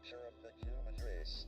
future of the human race.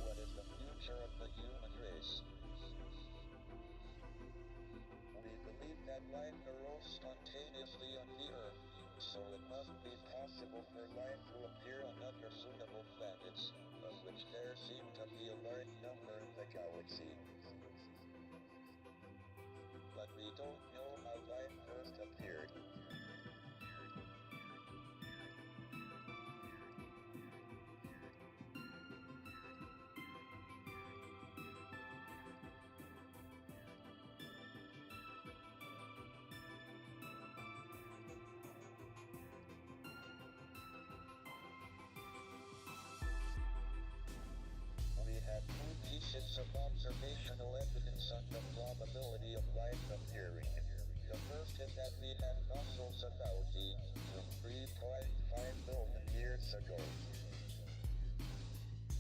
What is the future of the human race? We believe that life arose spontaneously on the Earth, so it must be possible for life to appear on other suitable planets, of which there seem to be a large number in the galaxy. But we don't know how life first appeared. We have two pieces of observational evidence on the probability of life appearing. The first is that we have fossils of algae from 3.5 billion years ago.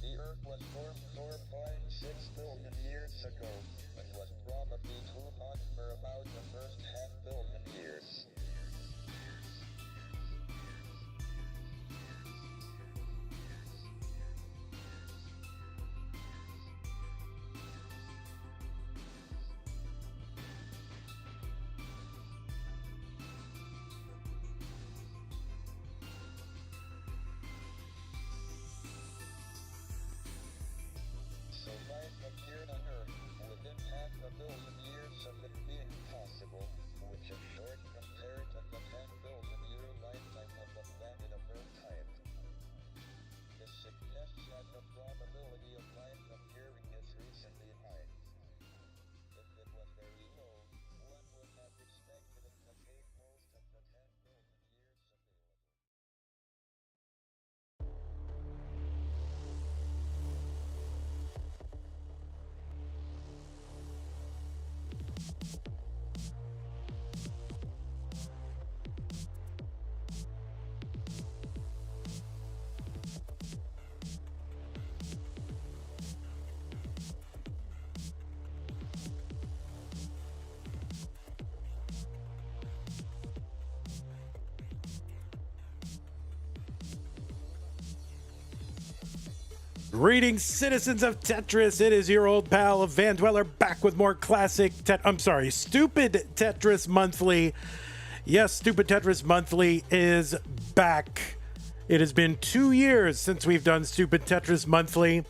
The Earth was formed 4.6 billion years ago, and was probably too hot for about the first half-billion years. So life appeared on Earth within half a billion years of it being possible, which is Greetings, citizens of Tetris. It is your old pal, Vandweller, back with more classic Stupid Tetris Monthly. Yes, Stupid Tetris Monthly is back. It has been 2 years since we've done Stupid Tetris Monthly.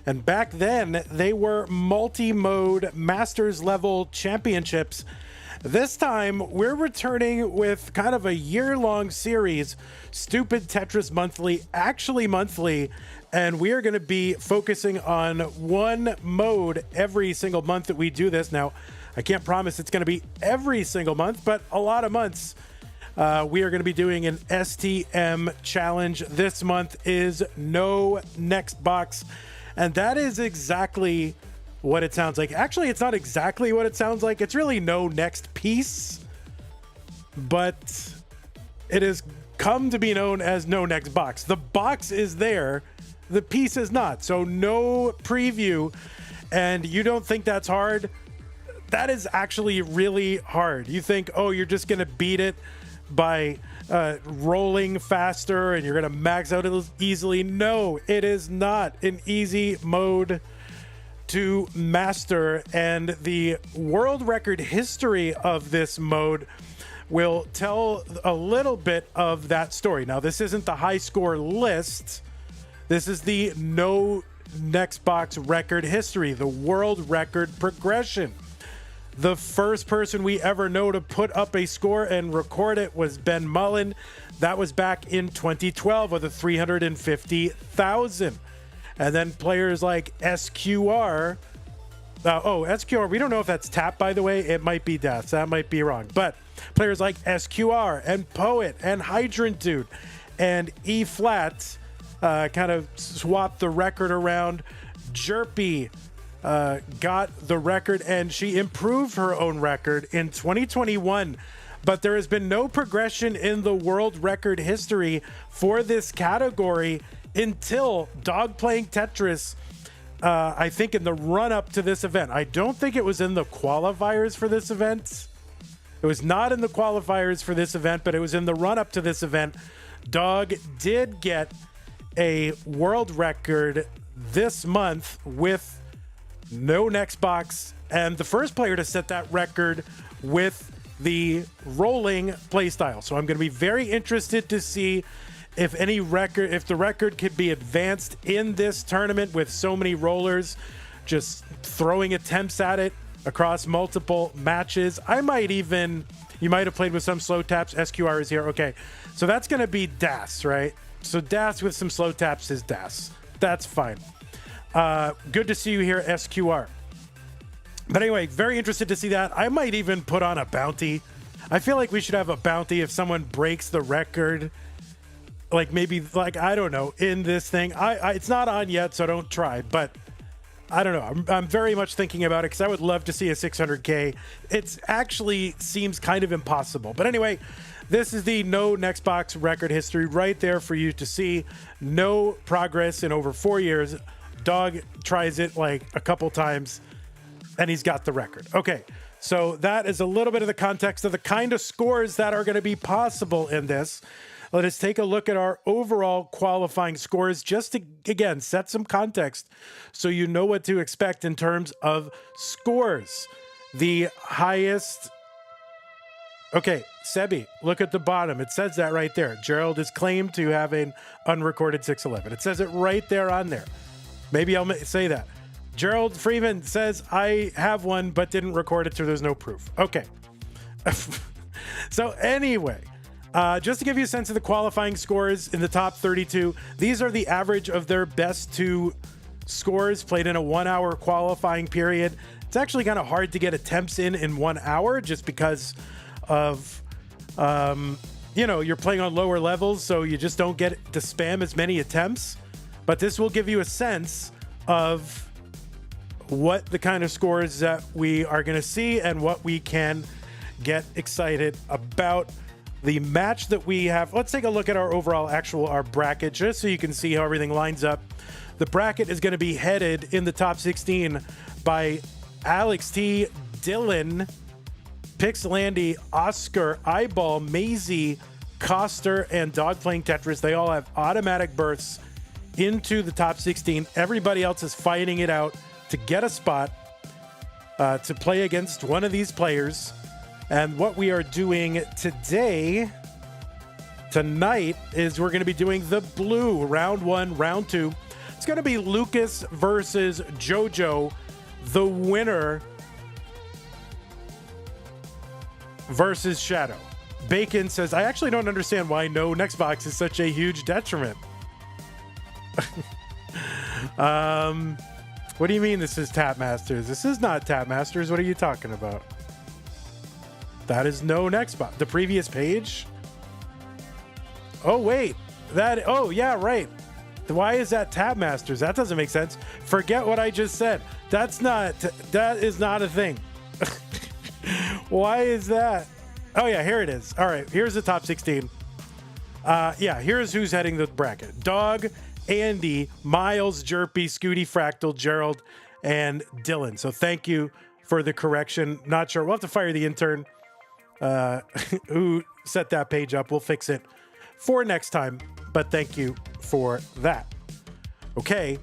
And back then, they were multi-mode Masters level championships. This time, we're returning with kind of a year-long series, Stupid Tetris Monthly, actually monthly, and we are going to be focusing on one mode every single month that we do this. Now, I can't promise it's going to be every single month, but a lot of months. We are going to be doing an STM challenge. This month is no next box, and that is exactly what it sounds like. Actually, it's not exactly what it sounds like. It's really no next piece, but it has come to be known as no next box. The box is there, the piece is not. So no preview, and you don't think that's hard? That is actually really hard. You think, oh, you're just going to beat it by rolling faster and you're going to max out it easily. No, it is not an easy mode to master, and the world record history of this mode will tell a little bit of that story. Now, this isn't the high score list. This is the no next box record history, the world record progression. The first person we ever know to put up a score and record it was Ben Mullen. That was back in 2012 with a 350,000. And then players like SQR. SQR, we don't know if that's tap, by the way. It might be death. That might be wrong. But players like SQR and Poet and Hydrant Dude and E Flat kind of swapped the record around. Jerpy got the record, and she improved her own record in 2021. But there has been no progression in the world record history for this category until Dog Playing Tetris, I think in the run-up to this event. I don't think it was in the qualifiers for this event. It was not in the qualifiers for this event, but it was in the run-up to this event. Dog did get a world record this month with no next box, and the first player to set that record with the rolling playstyle. So I'm going to be very interested to see if the record could be advanced in this tournament with so many rollers just throwing attempts at it across multiple matches. You might have played with some slow taps. SQR is here. Okay, so that's going to be DAS, right? So DAS with some slow taps is DAS. That's fine. Good to see you here, SQR. But anyway, very interested to see that. I might even put on a bounty. I feel like we should have a bounty if someone breaks the record. Like maybe, I don't know, in this thing. It's not on yet, so don't try. But I don't know. I'm very much thinking about it because I would love to see a 600K. It actually seems kind of impossible. But anyway, this is the no next box record history right there for you to see. No progress in over 4 years. Dog tries it like a couple times, and he's got the record. Okay, so that is a little bit of the context of the kind of scores that are going to be possible in this. Let us take a look at our overall qualifying scores just to, again, set some context so you know what to expect in terms of scores. The highest... Okay, Sebi, look at the bottom. It says that right there. Gerald is claimed to have an unrecorded 611. It says it right there on there. Maybe I'll say that. Gerald Freeman says, I have one, but didn't record it, so there's no proof. Okay. So anyway... just to give you a sense of the qualifying scores in the top 32, these are the average of their best two scores played in a 1 hour qualifying period. It's actually kind of hard to get attempts in 1 hour just because of, you're playing on lower levels, so you just don't get to spam as many attempts. But this will give you a sense of what the kind of scores that we are going to see and what we can get excited about. The match that we have, let's take a look at our bracket, just so you can see how everything lines up. The bracket is going to be headed in the top 16 by Alex T, Dylan, Pixelandy, Oscar, Eyeball, Maisie, Coster, and Dog Playing Tetris. They all have automatic berths into the top 16. Everybody else is fighting it out to get a spot to play against one of these players. And what we are doing tonight, is we're going to be doing the blue round 1, round 2. It's going to be Lucas versus Jojo. The winner versus Shqdw. Bacon says, I actually don't understand why no next box is such a huge detriment. What do you mean this is Tap Masters? This is not Tap Masters. What are you talking about? That is no next box. The previous page? Oh, wait. Oh, yeah, right. Why is that Tap Masters? That doesn't make sense. Forget what I just said. That is not a thing. Why is that? Oh, yeah, here it is. All right, here's the top 16. Yeah, here's who's heading the bracket. Dog, Andy, Miles, Jerpy, Shqdw, Fractal, Gerald, and Dylan. So thank you for the correction. Not sure. We'll have to fire the intern who set that page up. We'll fix it for next time, but thank you for that. Okay.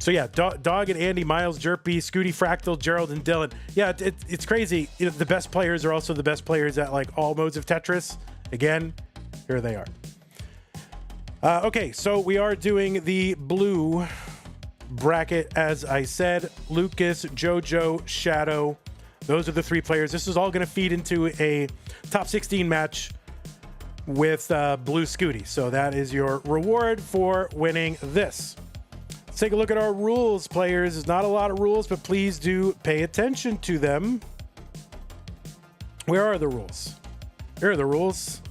So yeah, Dog and Andy, Miles, Jerpy, Shqdw, Fractal, Gerald, and Dylan. Yeah, it's crazy. You know, the best players are also the best players at like all modes of Tetris. Again, here they are. Okay, so we are doing the blue bracket, as I said. Lucas, Jojo, Shqdw. Those are the 3 players. This is all going to feed into a top 16 match with blue Shqdw. So that is your reward for winning this. Let's take a look at our rules, players. There's not a lot of rules, but please do pay attention to them. Where are the rules? Here are the rules.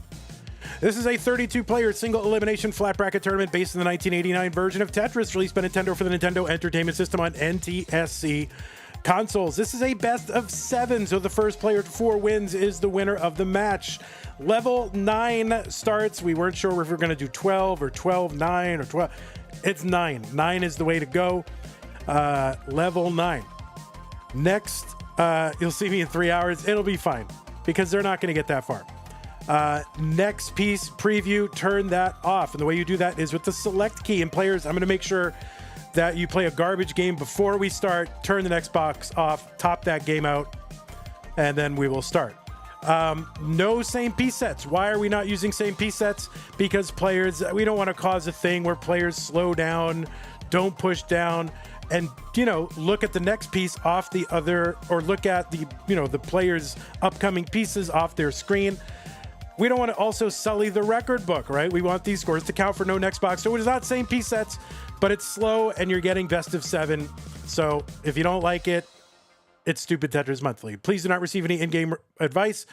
This is a 32-player single elimination flat bracket tournament based on the 1989 version of Tetris released by Nintendo for the Nintendo Entertainment System on NTSC consoles. This is a best of 7, so the first player to 4 wins is the winner of the match. Level 9 starts. We weren't sure if we were going to do 12 or 12, 9 or 12. It's 9. 9 is the way to go. Level 9. Next, you'll see me in 3 hours. It'll be fine because they're not going to get that far. Next piece, preview, turn that off. And the way you do that is with the select key. And players, I'm going to make sure that you play a garbage game before we start. Turn the next box off, top that game out, and then we will start. No same piece sets. Why are we not using same piece sets? Because players, we don't want to cause a thing where players slow down, don't push down, and, you know, look at the next piece off the other, or look at the, you know, the players' upcoming pieces off their screen. We don't want to also sully the record book, right? We want these scores to count for no next box. So it's not same piece sets, but it's slow and you're getting best of 7. So if you don't like it, it's stupid Tetris Monthly. Please do not receive any in-game advice.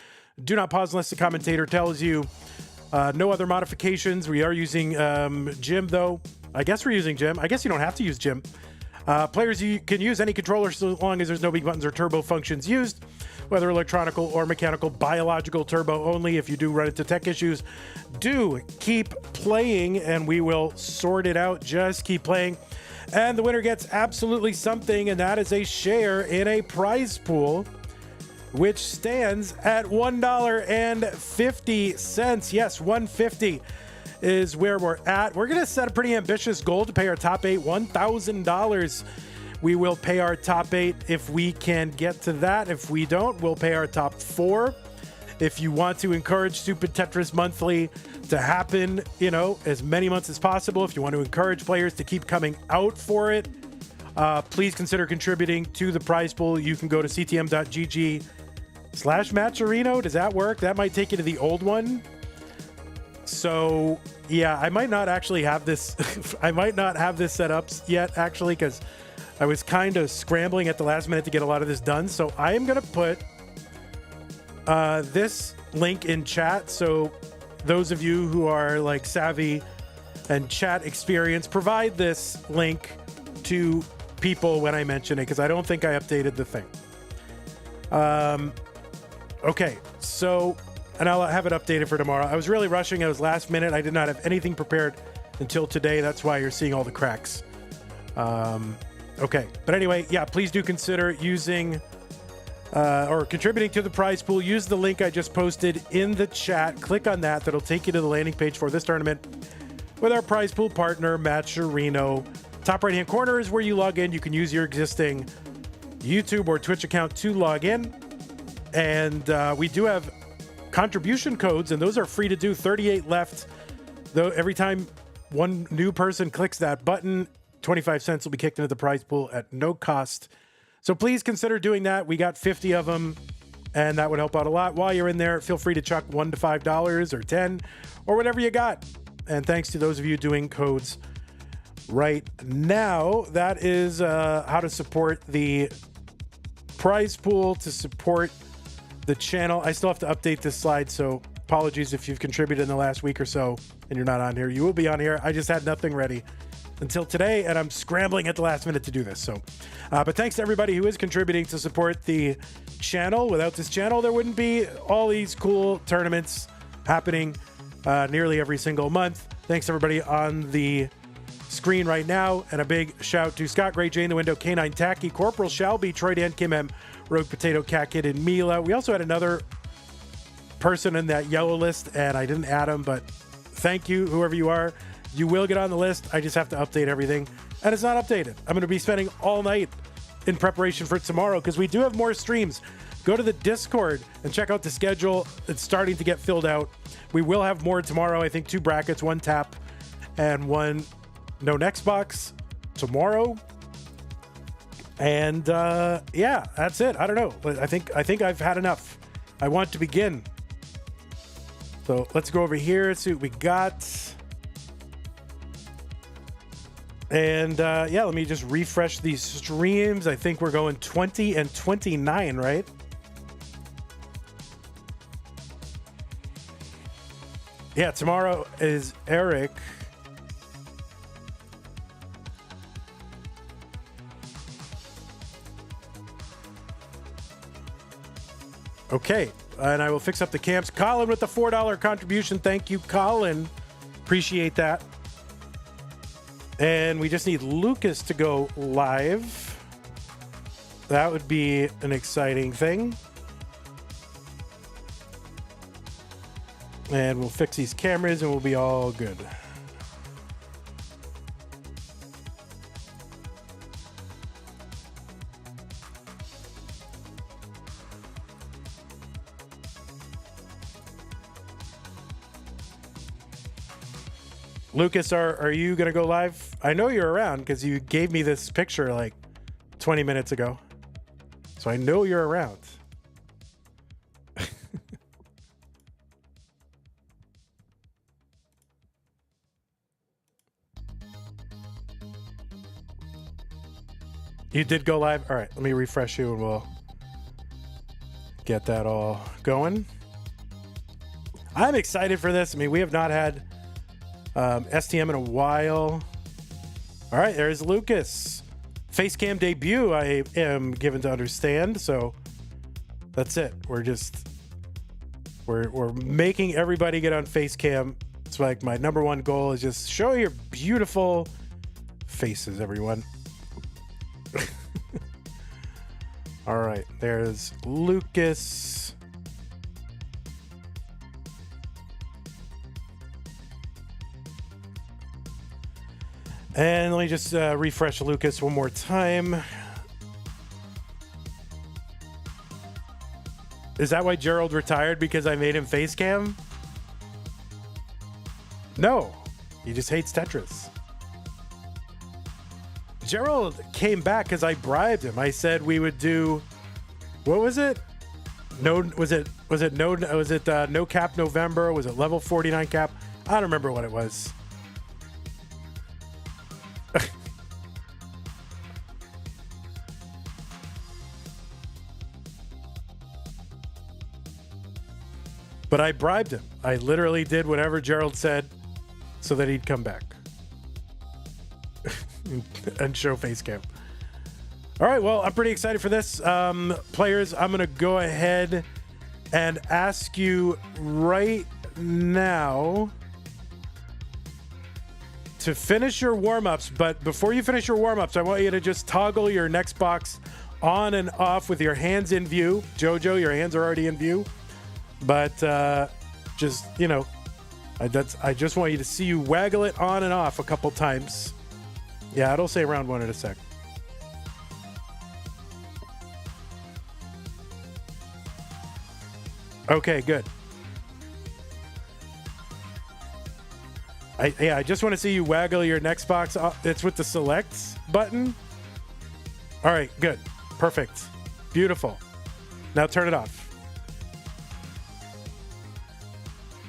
Do not pause unless the commentator tells you. No other modifications. We are using Jim, though. I guess we're using Jim. I guess you don't have to use Jim. Players, you can use any controller so long as there's no big buttons or turbo functions used, whether electronical or mechanical. Biological turbo only. If you do run into tech issues, do keep playing and we will sort it out. Just keep playing. And the winner gets absolutely something, and that is a share in a prize pool, which stands at $1.50. Yes, $1.50 is where we're at. We're going to set a pretty ambitious goal to pay our top 8 $1,000. We will pay our top 8 if we can get to that. If we don't, we'll pay our top 4. If you want to encourage Stupid Tetris Monthly to happen, you know, as many months as possible, if you want to encourage players to keep coming out for it, please consider contributing to the prize pool. You can go to ctm.gg/Matcherino. Does that work? That might take you to the old one. So yeah, I might not actually have this. I might not have this set up yet, actually, because I was kind of scrambling at the last minute to get a lot of this done. So I am going to put this link in chat. So those of you who are like savvy and chat experience, provide this link to people when I mention it, because I don't think I updated the thing. Okay, so, and I'll have it updated for tomorrow. I was really rushing. I was last minute. I did not have anything prepared until today. That's why you're seeing all the cracks. Okay, but anyway, yeah, please do consider using or contributing to the prize pool, use the link I just posted in the chat. Click on that. That'll take you to the landing page for this tournament with our prize pool partner, Matcherino. Top right-hand corner is where you log in. You can use your existing YouTube or Twitch account to log in. And we do have contribution codes, and those are free to do. 38 left. Though every time one new person clicks that button, 25 cents will be kicked into the prize pool at no cost. So please consider doing that. We got 50 of them, and that would help out a lot. While you're in there, feel free to chuck $1 to $5 or 10 or whatever you got. And thanks to those of you doing codes right now. That is how to support the prize pool, to support the channel. I still have to update this slide, so apologies if you've contributed in the last week or so and you're not on here. You will be on here. I just had nothing ready until today, and I'm scrambling at the last minute to do this. So, but thanks to everybody who is contributing to support the channel. Without this channel, there wouldn't be all these cool tournaments happening nearly every single month. Thanks everybody on the screen right now, and a big shout to Scott, Gray, Jane, The Window, K9, Tacky, Corporal Shelby, Troy Dan, Kim M, Rogue Potato, Cat Kid, and Mila. We also had another person in that yellow list, and I didn't add him, but thank you, whoever you are. You will get on the list. I just have to update everything, and it's not updated. I'm going to be spending all night in preparation for tomorrow because we do have more streams. Go to the Discord and check out the schedule. It's starting to get filled out. We will have more tomorrow. I think 2 brackets, 1 tap and 1 no next box tomorrow. And yeah, that's it. I don't know. I think I've had enough. I want to begin. So let's go over here and see what we got. And yeah, let me just refresh these streams. I think we're going 20 and 29, right? Yeah, tomorrow is Eric. Okay, and I will fix up the camps. Colin with the $4 contribution. Thank you, Colin. Appreciate that. And we just need Lucas to go live. That would be an exciting thing. And we'll fix these cameras and we'll be all good. Lucas, are you going to go live? I know you're around because you gave me this picture like 20 minutes ago. So I know you're around. You did go live? All right, let me refresh you and we'll get that all going. I'm excited for this. I mean, we have not had STM in a while. All right, there's Lucas. Facecam debut, I am given to understand. So that's it. We're making everybody get on Facecam. It's like my number one goal is just show your beautiful faces, everyone. All right, there's Lucas. And let me just refresh Lucas one more time. Is that why Gerald retired? Because I made him face cam? No, he just hates Tetris. Gerald came back because I bribed him. I said we would do, what was it? No cap November? Was it level 49 cap? I don't remember what it was. But I bribed him. I literally did whatever Gerald said so that he'd come back and show face cam. All right, well, I'm pretty excited for this. Players, I'm going to go ahead and ask you right now to finish your warm-ups. But before you finish your warm-ups, I want you to just toggle your next box on and off with your hands in view. Jojo, your hands are already in view. But just, you know, I just want you to see you waggle it on and off a couple times. Yeah, it'll say round one in a sec. Okay, good. I just want to see you waggle your next box. It's with the select button. All right, good. Perfect. Beautiful. Now turn it off.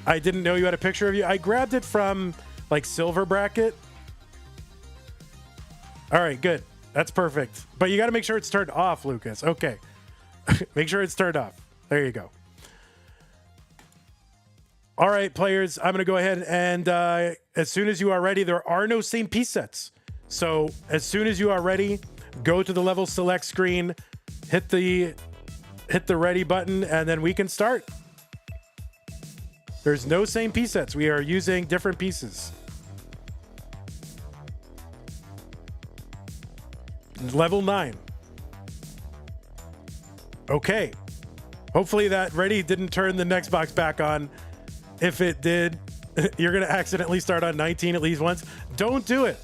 I didn't know you had a picture of you. I grabbed it from like Silver Bracket. All right, good. That's perfect. But you got to make sure it's turned off, Lucas. Okay. Make sure it's turned off. There you go. All right, players, I'm going to go ahead and as soon as you are ready, there are no same piece sets. So as soon as you are ready, go to the level select screen, hit the ready button, and then we can start. There's no same piece sets. We are using different pieces. Level 9. Okay. Hopefully that ready didn't turn the next box back on. If it did, you're going to accidentally start on 19 at least once. Don't do it.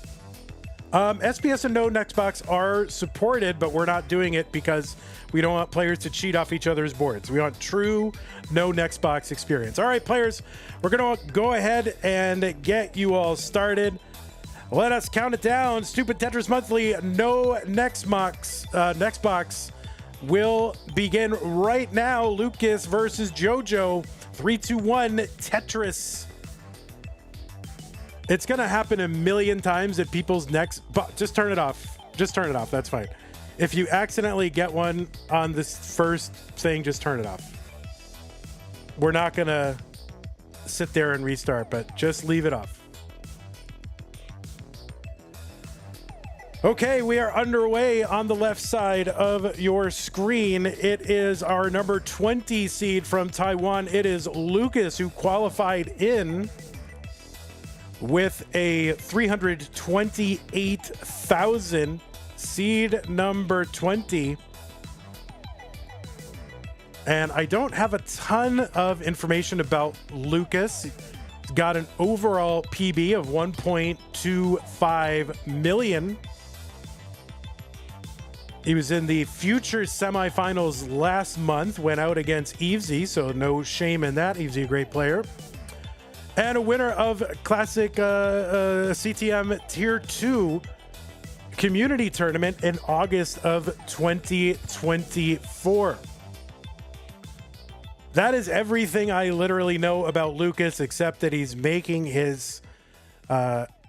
SPS and no next box are supported, but we're not doing it because we don't want players to cheat off each other's boards. We want true no next box experience. All right, players, we're going to go ahead and get you all started. Let us count it down. Stupid Tetris Monthly, no next box will begin right now. Lucas versus Jojo. 3, 2, 1, Tetris. It's going to happen a million times at people's necks, but just turn it off. Just turn it off. That's fine. If you accidentally get one on this first thing, just turn it off. We're not going to sit there and restart, but just leave it off. Okay, we are underway on the left side of your screen. It is our number 20 seed from Taiwan. It is Lucas, who qualified in with a 328,000 seed number 20. And I don't have a ton of information about Lucas. He's got an overall PB of 1.25 million. He was in the future semifinals last month, went out against Evesy, so no shame in that. Evesy, a great player. And a winner of Classic CTM Tier 2 Community Tournament in August of 2024. That is everything I literally know about Lucas, except that he's making his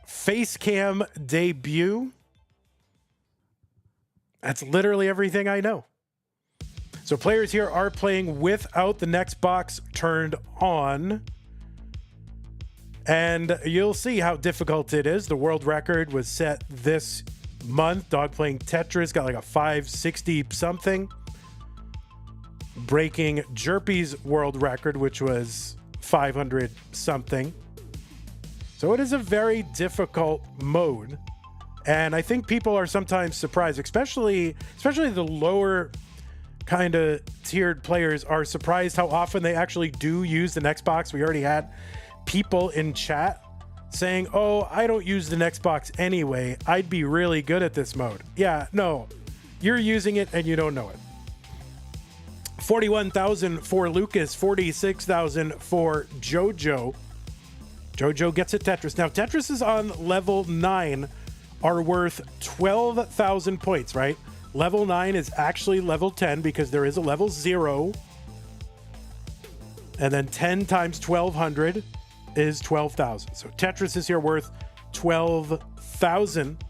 face cam debut. That's literally everything I know. So players here are playing without the next box turned on. And you'll see how difficult it is. The world record was set this month. Dog playing Tetris got like a 560 something. Breaking Jerpy's world record, which was 500 something. So it is a very difficult mode. And I think people are sometimes surprised, especially the lower kind of tiered players are surprised how often they actually do use the next box. We already had people in chat saying, oh, I don't use the next box anyway. I'd be really good at this mode. Yeah, no, you're using it and you don't know it. 41,000 for Lucas, 46,000 for Jojo. Jojo gets a Tetris. Now, Tetris is on level 9. Are worth 12,000 points, right? Level 9 is actually level 10 because there is a level 0. And then 10 times 1,200 is 12,000. So Tetris is here worth 12,000.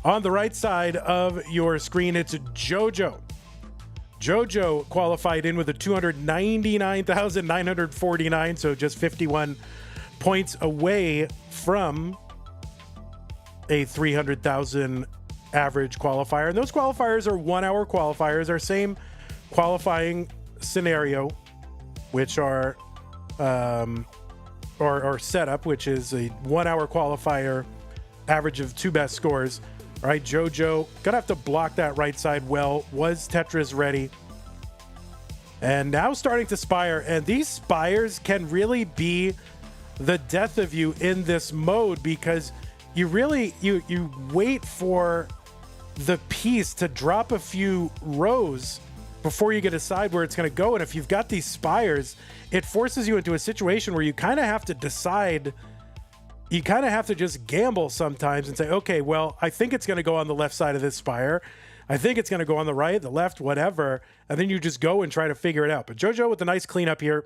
On the right side of your screen, it's Jojo. Jojo qualified in with a 299,949, so just 51 points away from a 300,000 average qualifier. And those qualifiers are 1 hour qualifiers, our same qualifying scenario, which are or setup, which is a 1 hour qualifier, average of 2 best scores. All right, Jojo, gonna have to block that right side well. Was Tetris ready? And now starting to spire, and these spires can really be the death of you in this mode, because you really, you wait for the piece to drop a few rows before you can decide where it's going to go. And if you've got these spires, it forces you into a situation where you kind of have to decide. You kind of have to just gamble sometimes and say, okay, well, I think it's going to go on the left side of this spire. I think it's going to go on the right, the left, whatever. And then you just go and try to figure it out. But Jojo with a nice cleanup here.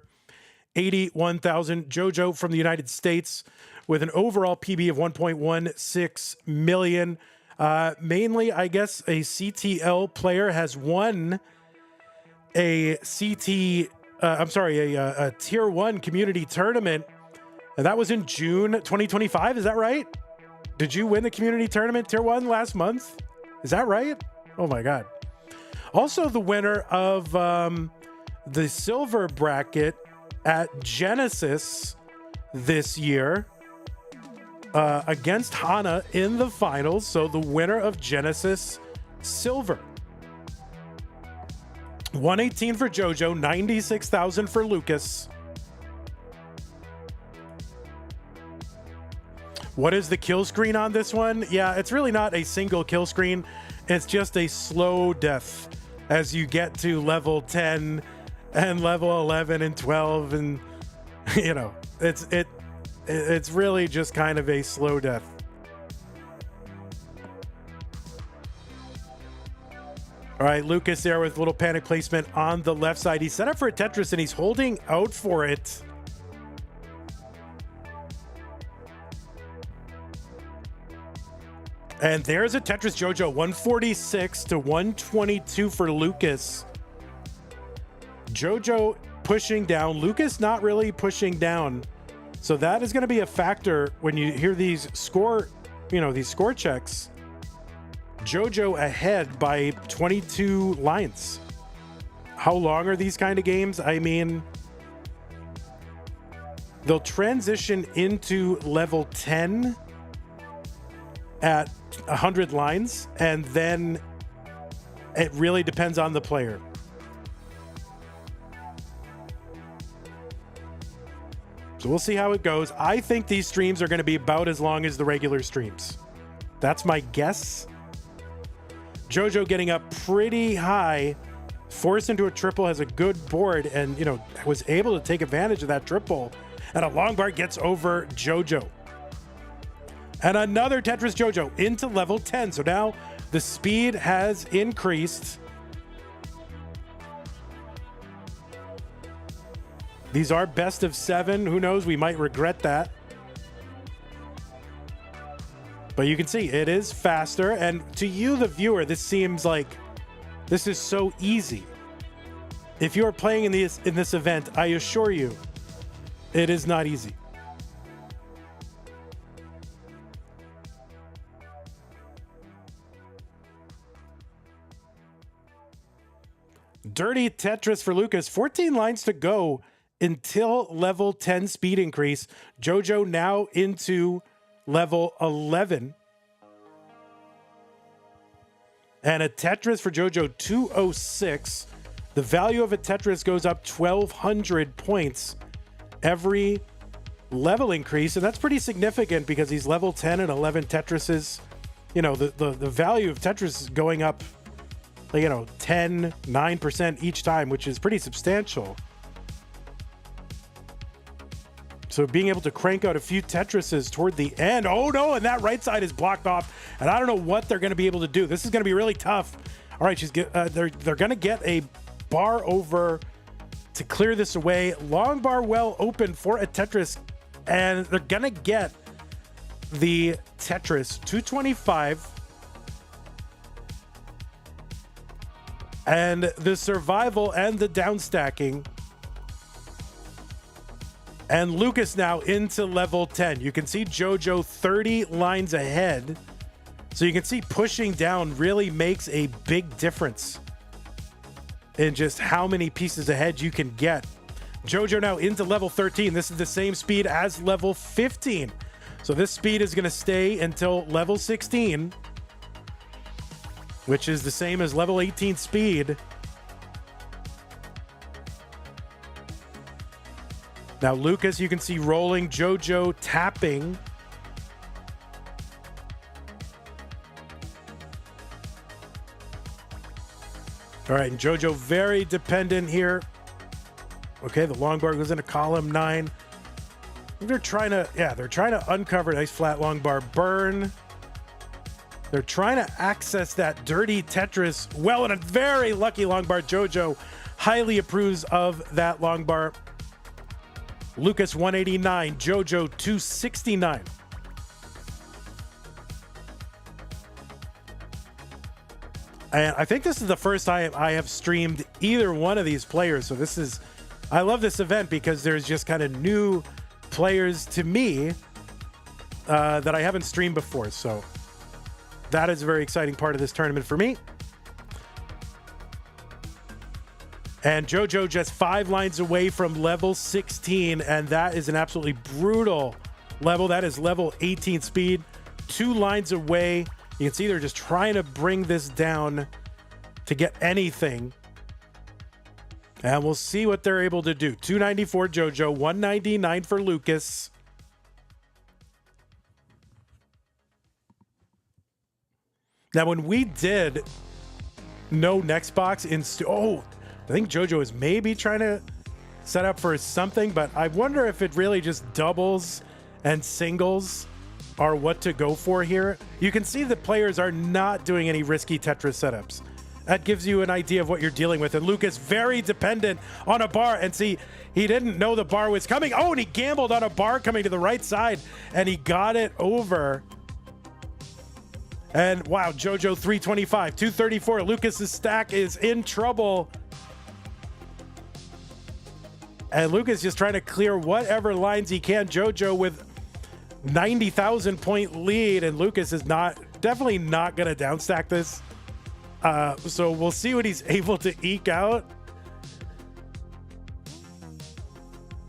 81,000. Jojo from the United States with an overall PB of 1.16 million. Mainly, I guess, a CTL player has won a a tier 1 community tournament. And that was in June 2025. Is that right? Did you win the community tournament tier 1 last month? Is that right? Oh my God. Also the winner of the silver bracket at Genesis this year against Hana in the finals. So the winner of Genesis silver. 118 for Jojo, 96,000 for Lucas. What is the kill screen on this one? Yeah, it's really not a single kill screen. It's just a slow death as you get to level 10 and level 11 and 12, and you know, it's really just kind of a slow death. All right, Lucas there with a little panic placement on the left side. He's set up for a Tetris and he's holding out for it. And there's a Tetris Jojo, 146 to 122 for Lucas. Jojo pushing down, Lucas not really pushing down. So that is going to be a factor when you hear these score, these score checks. Jojo ahead by 22 lines. How long are these kind of games? I mean, they'll transition into level 10 at 100 lines, and then it really depends on the player. So we'll see how it goes. I think these streams are going to be about as long as the regular streams. That's my guess. Jojo getting up pretty high, forced into a triple, has a good board, and was able to take advantage of that triple. And a long bar gets over Jojo. And another Tetris Jojo into level 10. So now the speed has increased. These are best of 7. Who knows? We might regret that. But you can see it is faster. And to you, the viewer, this seems like this is so easy. If you are playing in this event, I assure you, it is not easy. Dirty Tetris for Lucas. 14 lines to go until level 10 speed increase. Jojo now into level 11. And a Tetris for Jojo, 206. The value of a Tetris goes up 1,200 points every level increase. And that's pretty significant because these level 10 and 11 Tetrises, the value of Tetris is going up 10, 9% each time, which is pretty substantial. So being able to crank out a few Tetrises toward the end. Oh no, and that right side is blocked off. And I don't know what they're going to be able to do. This is going to be really tough. All right, they're going to get a bar over to clear this away. Long bar well open for a Tetris. And they're going to get the Tetris 225. And the survival and the down stacking. And Lucas now into level 10. You can see Jojo 30 lines ahead. So you can see pushing down really makes a big difference in just how many pieces ahead you can get. Jojo now into level 13. This is the same speed as level 15. So this speed is going to stay until level 16, which is the same as level 18 speed. Now Lucas, you can see rolling, Jojo tapping. All right, and Jojo very dependent here. Okay, the long bar goes into column 9. They're trying to uncover nice flat long bar burn. They're trying to access that dirty Tetris well, and a very lucky long bar. Jojo highly approves of that long bar. Lucas 189, Jojo 269. And I think this is the first time I have streamed either one of these players. So I love this event because there's just kind of new players to me that I haven't streamed before. So that is a very exciting part of this tournament for me. And Jojo just 5 lines away from level 16, and that is an absolutely brutal level. That is level 18 speed, 2 lines away. You can see they're just trying to bring this down to get anything. And we'll see what they're able to do. 294 Jojo, 199 for Lucas. Now, when we did no next box in... I think Jojo is maybe trying to set up for something, but I wonder if it really just doubles and singles are what to go for here. You can see the players are not doing any risky Tetris setups. That gives you an idea of what you're dealing with. And Lucas very dependent on a bar. And see, he didn't know the bar was coming. Oh, and he gambled on a bar coming to the right side, and he got it over. And wow, Jojo 325, 234. Lucas's stack is in trouble. And Lucas just trying to clear whatever lines he can. Jojo with 90,000 point lead, and Lucas is definitely not going to downstack this. So we'll see what he's able to eke out.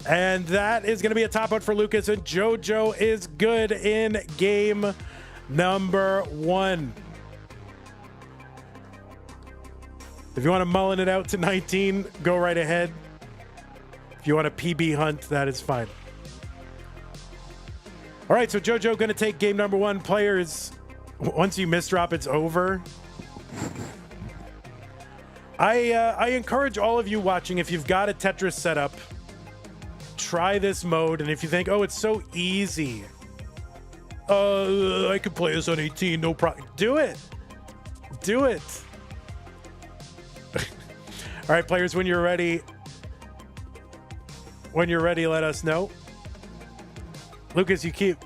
And that is going to be a top out for Lucas, and Jojo is good in game number 1. If you want to mullen it out to 19, go right ahead. If you want a PB hunt, that is fine. All right, so Jojo going to take game number 1. Players, once you misdrop, it's over. I encourage all of you watching, if you've got a Tetris setup, try this mode. And if you think, oh, it's so easy, I could play this on 18, no problem. Do it. Do it. All right, players, when you're ready, let us know. Lucas, you keep...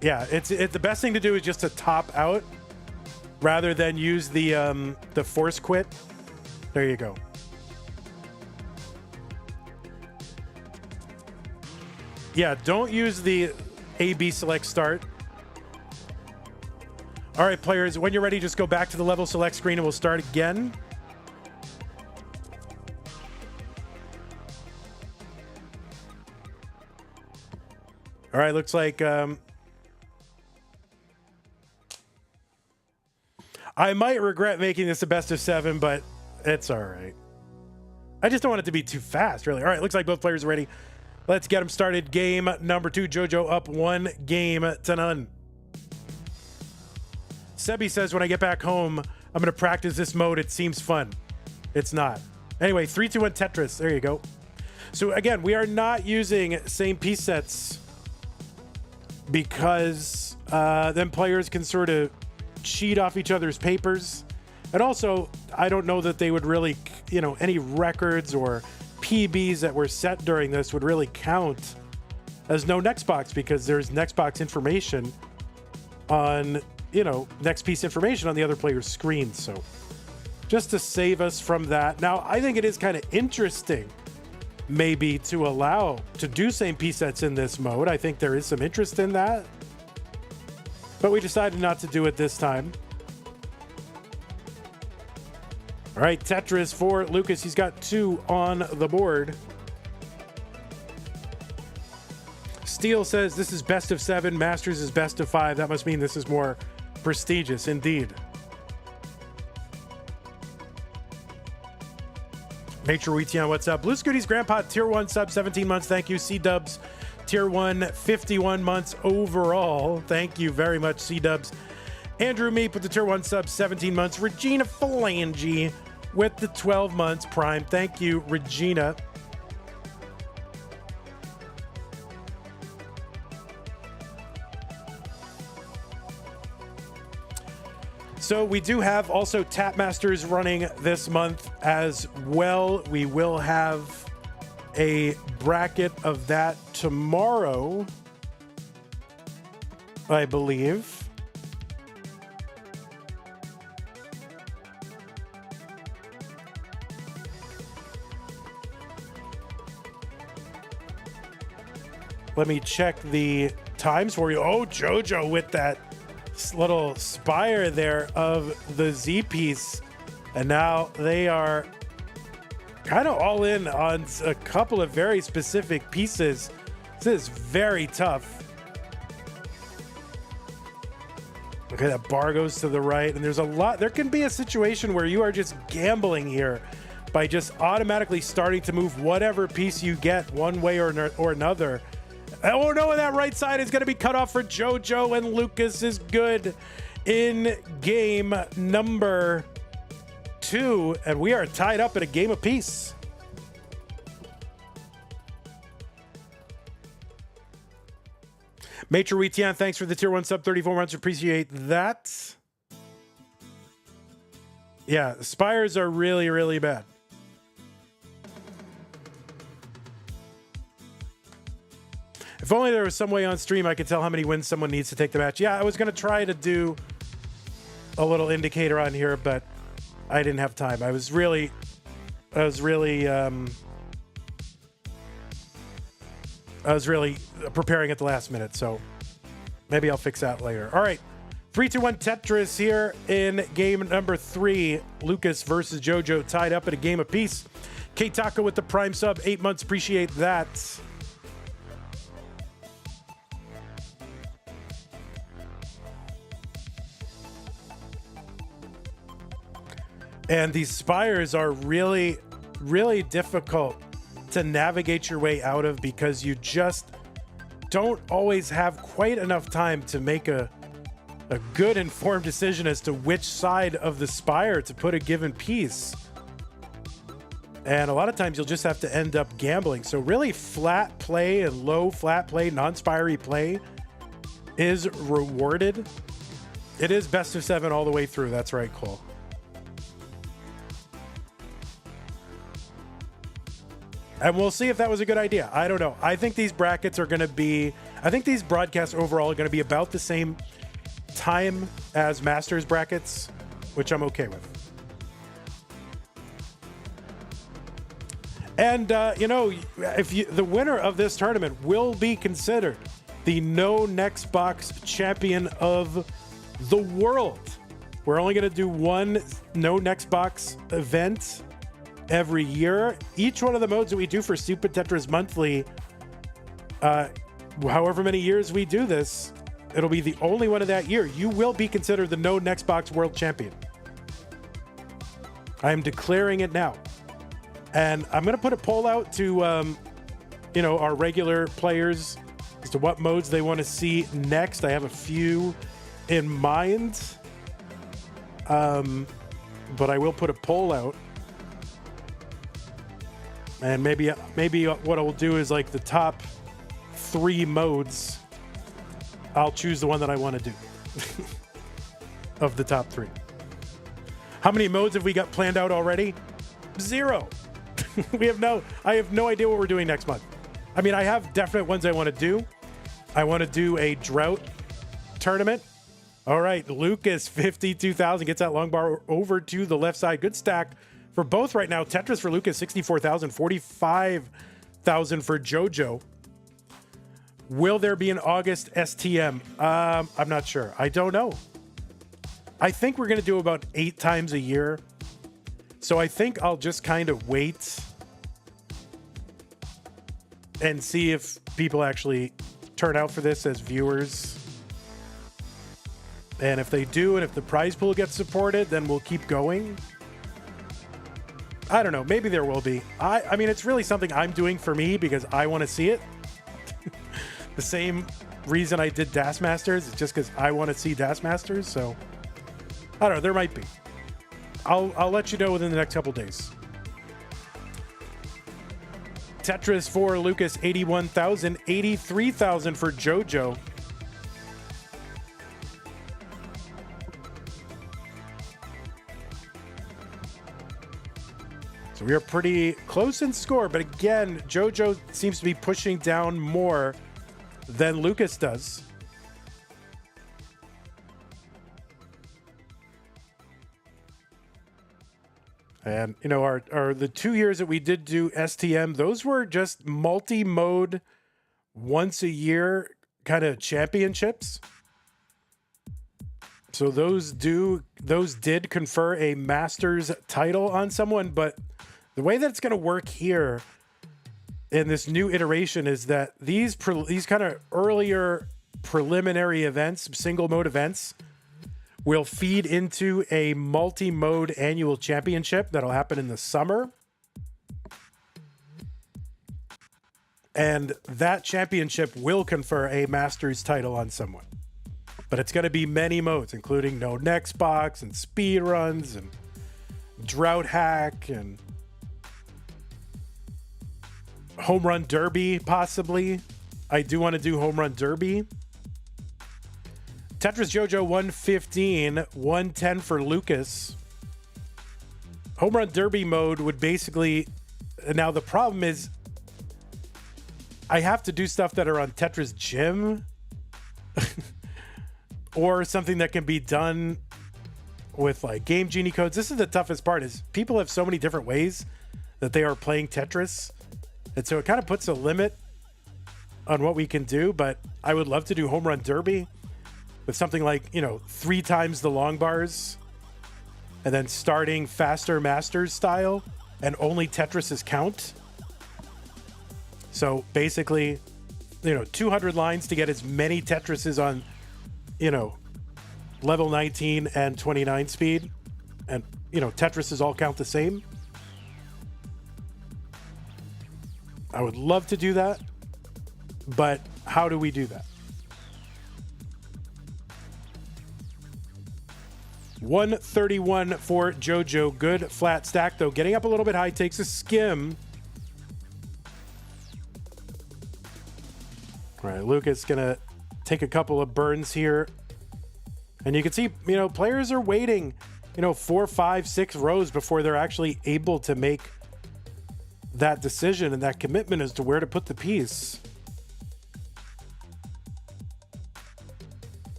Yeah, it's the best thing to do is just to top out rather than use the force quit. There you go. Yeah, don't use the A-B select start. All right, players, when you're ready, just go back to the level select screen and we'll start again. All right, looks like I might regret making this a best of 7, but it's all right. I just don't want it to be too fast, really. All right, looks like both players are ready. Let's get them started. Game number 2, Jojo up 1 game to none. Sebi says, when I get back home, I'm going to practice this mode. It seems fun. It's not. Anyway, 3, 2, 1 Tetris. There you go. So again, we are not using same piece sets because then players can sort of cheat off each other's papers. And also, I don't know that they would really, any records or PBs that were set during this would really count as no next box, because there's next box information on, next piece information on the other player's screen. So just to save us from that. Now, I think it is kind of interesting maybe to do same piece sets in this mode. I think there is some interest in that, but we decided not to do it this time. All right, Tetris for Lucas. He's got 2 on the board. Steele says this is best of 7. Masters is best of 5. That must mean this is more prestigious, indeed. Nature Wheatian, what's up? Blue Scooty's Grandpa, tier 1 sub, 17 months. Thank you. C-Dubs, tier 1, 51 months overall. Thank you very much, C-Dubs. Andrew Meep with the tier 1 sub, 17 months. Regina Phalange with the 12 months prime. Thank you, Regina. So we do have also Tap Masters running this month as well. We will have a bracket of that tomorrow, I believe. Let me check the times for you. Oh, Jojo with that little spire there of the Z piece. And now they are kind of all in on a couple of very specific pieces. This is very tough. Look at that bar goes to the right. And there's a lot. There can be a situation where you are just gambling here by just automatically starting to move whatever piece you get one way or another. Oh no, that right side is going to be cut off for Jojo, and Lucas is good in game number 2, and we are tied up at a game apiece. Maitre Wheatian, thanks for the tier 1 sub, 34 months. Appreciate that. Yeah, the spires are really, really bad. If only there was some way on stream I could tell how many wins someone needs to take the match. Yeah, I was going to try to do a little indicator on here, but I didn't have time. I was really preparing at the last minute, so maybe I'll fix that later. All right, 3-2-1 Tetris here in game number 3. Lucas versus Jojo tied up at a game apiece. K-Taka with the prime sub, 8 months. Appreciate that. And these spires are really, really difficult to navigate your way out of because you just don't always have quite enough time to make a good informed decision as to which side of the spire to put a given piece. And a lot of times you'll just have to end up gambling. So really flat play and low flat play, non-spiry play is rewarded. It is best of 7 all the way through. That's right, Cole. And we'll see if that was a good idea. I don't know. I think these brackets are going to be... I think these broadcasts overall are going to be about the same time as Masters brackets, which I'm okay with. And, the winner of this tournament will be considered the No Next Box champion of the world. We're only going to do one No Next Box event every year. Each one of the modes that we do for Stupid Tetris Monthly, however many years we do this, it'll be the only one of that year. You will be considered the No Next Box World Champion. I am declaring it now. And I'm going to put a poll out to, our regular players as to what modes they want to see next. I have a few in mind, but I will put a poll out. And maybe what I will do is like the top 3 modes, I'll choose the one that I want to do of the top 3. How many modes have we got planned out already? 0. I have no idea what we're doing next month. I mean, I have definite ones I want to do. I want to do a drought tournament. All right, Lucas, 52,000, gets that long bar over to the left side. Good stack for both right now. Tetris for Lucas, 64,000, 45,000 for Jojo. Will there be an August STM? I'm not sure. I don't know. I think we're going to do about 8 times a year. So I think I'll just kind of wait and see if people actually turn out for this as viewers. And if they do, and if the prize pool gets supported, then we'll keep going. I don't know. Maybe there will be. I mean, it's really something I'm doing for me because I want to see it. The same reason I did Das Masters is just because I want to see Das Masters. So I don't know. There might be. I'll let you know within the next couple days. Tetris for Lucas, 81,000, 83,000 for Jojo. So we are pretty close in score, but again, Jojo seems to be pushing down more than Lucas does. And, you know, our the 2 years that we did do STM, those were just multi-mode, once a year kind of championships. So those did confer a Masters title on someone, but the way that it's going to work here in this new iteration is that these kind of earlier preliminary events, single mode events, will feed into a multi-mode annual championship that'll happen in the summer. And that championship will confer a Masters title on someone. But it's going to be many modes, including no next box and speed runs and drought hack and home run derby, possibly. I do want to do home run derby. Tetris Jojo 115, 110 for Lucas. Home run derby mode would basically... Now the problem is I have to do stuff that are on Tetris Gym or something that can be done with like Game Genie codes. This is the toughest part, is people have so many different ways that they are playing Tetris. And so it kind of puts a limit on what we can do, but I would love to do home run derby with something like, you know, 3 times the long bars and then starting faster Masters style and only Tetris's count. So basically, you know, 200 lines to get as many Tetrises on, you know, level 19 and 29 speed. And, you know, Tetrises all count the same. I would love to do that, but how do we do that? 131 for Jojo. Good flat stack, though. Getting up a little bit high, takes a skim. All right, Lucas going to take a couple of burns here. And you can see, you know, players are waiting, you know, 4, 5, 6 rows before they're actually able to make that decision and that commitment as to where to put the piece.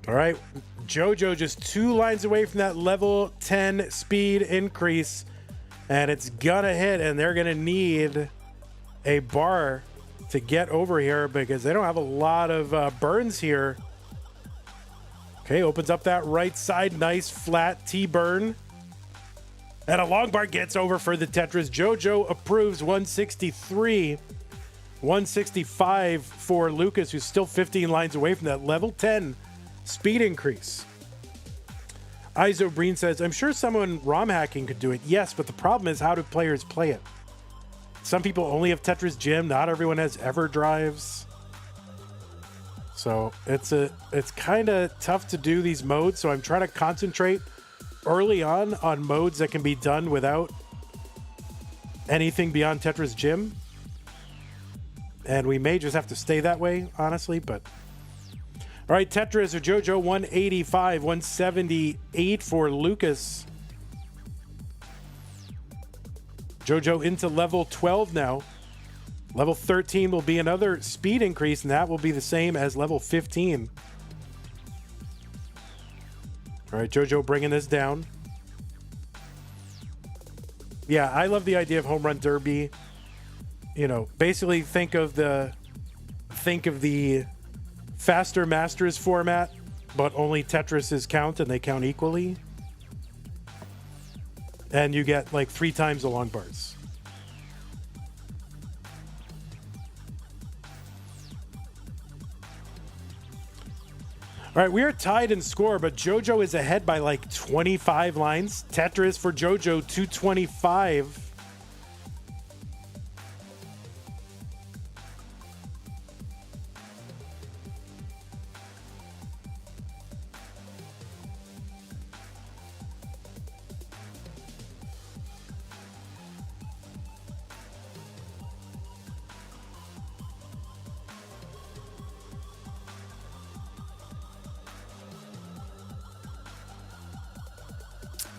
All right, Jojo just 2 lines away from that level 10 speed increase, and it's gonna hit, and they're gonna need a bar to get over here because they don't have a lot of burns here. Okay, opens up that right side, nice flat T-burn. And a long bar gets over for the Tetris. Jojo approves 163. 165 for Lucas, who's still 15 lines away from that level 10 speed increase. Izo Breen says, I'm sure someone ROM hacking could do it. Yes, but the problem is, how do players play it? Some people only have Tetris Gym. Not everyone has EverDrives. So it's kind of tough to do these modes. So I'm trying to concentrate early on modes that can be done without anything beyond Tetris Gym. And we may just have to stay that way, honestly, but... All right, Tetris or Jojo, 185, 178 for Lucas. Jojo into level 12 now. Level 13 will be another speed increase, and that will be the same as level 15. All right, Jojo bringing this down. Yeah, I love the idea of Home Run Derby. You know, basically think of the faster Masters format, but only Tetrises count and they count equally. And you get like 3 times the long bars. All right, we are tied in score, but Jojo is ahead by like 25 lines. Tetris for Jojo, 225.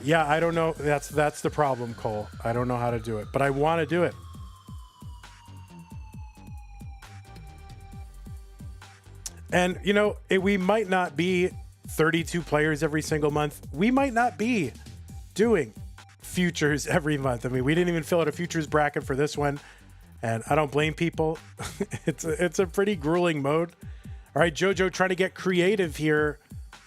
Yeah, I don't know. That's the problem, Cole. I don't know how to do it, but I want to do it. And, you know, we might not be 32 players every single month. We might not be doing futures every month. I mean, we didn't even fill out a futures bracket for this one, and I don't blame people. It's a pretty grueling mode. All right, Jojo trying to get creative here.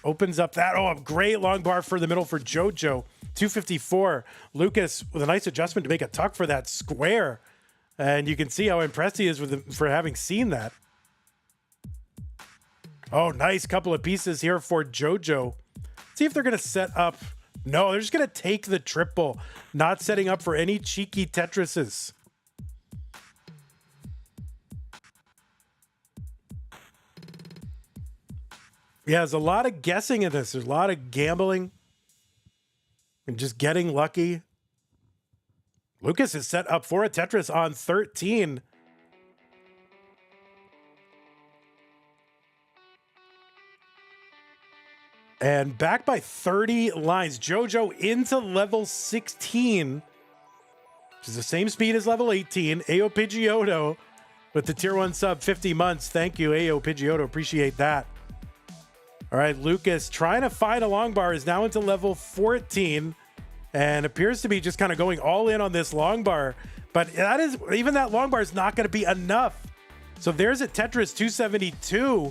Opens up that. Oh, a great long bar for the middle for Jojo. 254. Lucas with a nice adjustment to make a tuck for that square. And you can see how impressed he is for having seen that. Oh, nice couple of pieces here for Jojo. See if they're going to set up. No, they're just going to take the triple. Not setting up for any cheeky Tetrises. Yeah, there's a lot of guessing in this. There's a lot of gambling and just getting lucky. Lucas is set up for a Tetris on 13. And back by 30 lines. Jojo into level 16, which is the same speed as level 18. Ao Pidgeotto with the tier 1 sub, 50 months. Thank you, Ao Pidgeotto. Appreciate that. All right, Lucas trying to find a long bar is now into level 14 and appears to be just kind of going all in on this long bar. But even that long bar is not going to be enough. So there's a Tetris 272,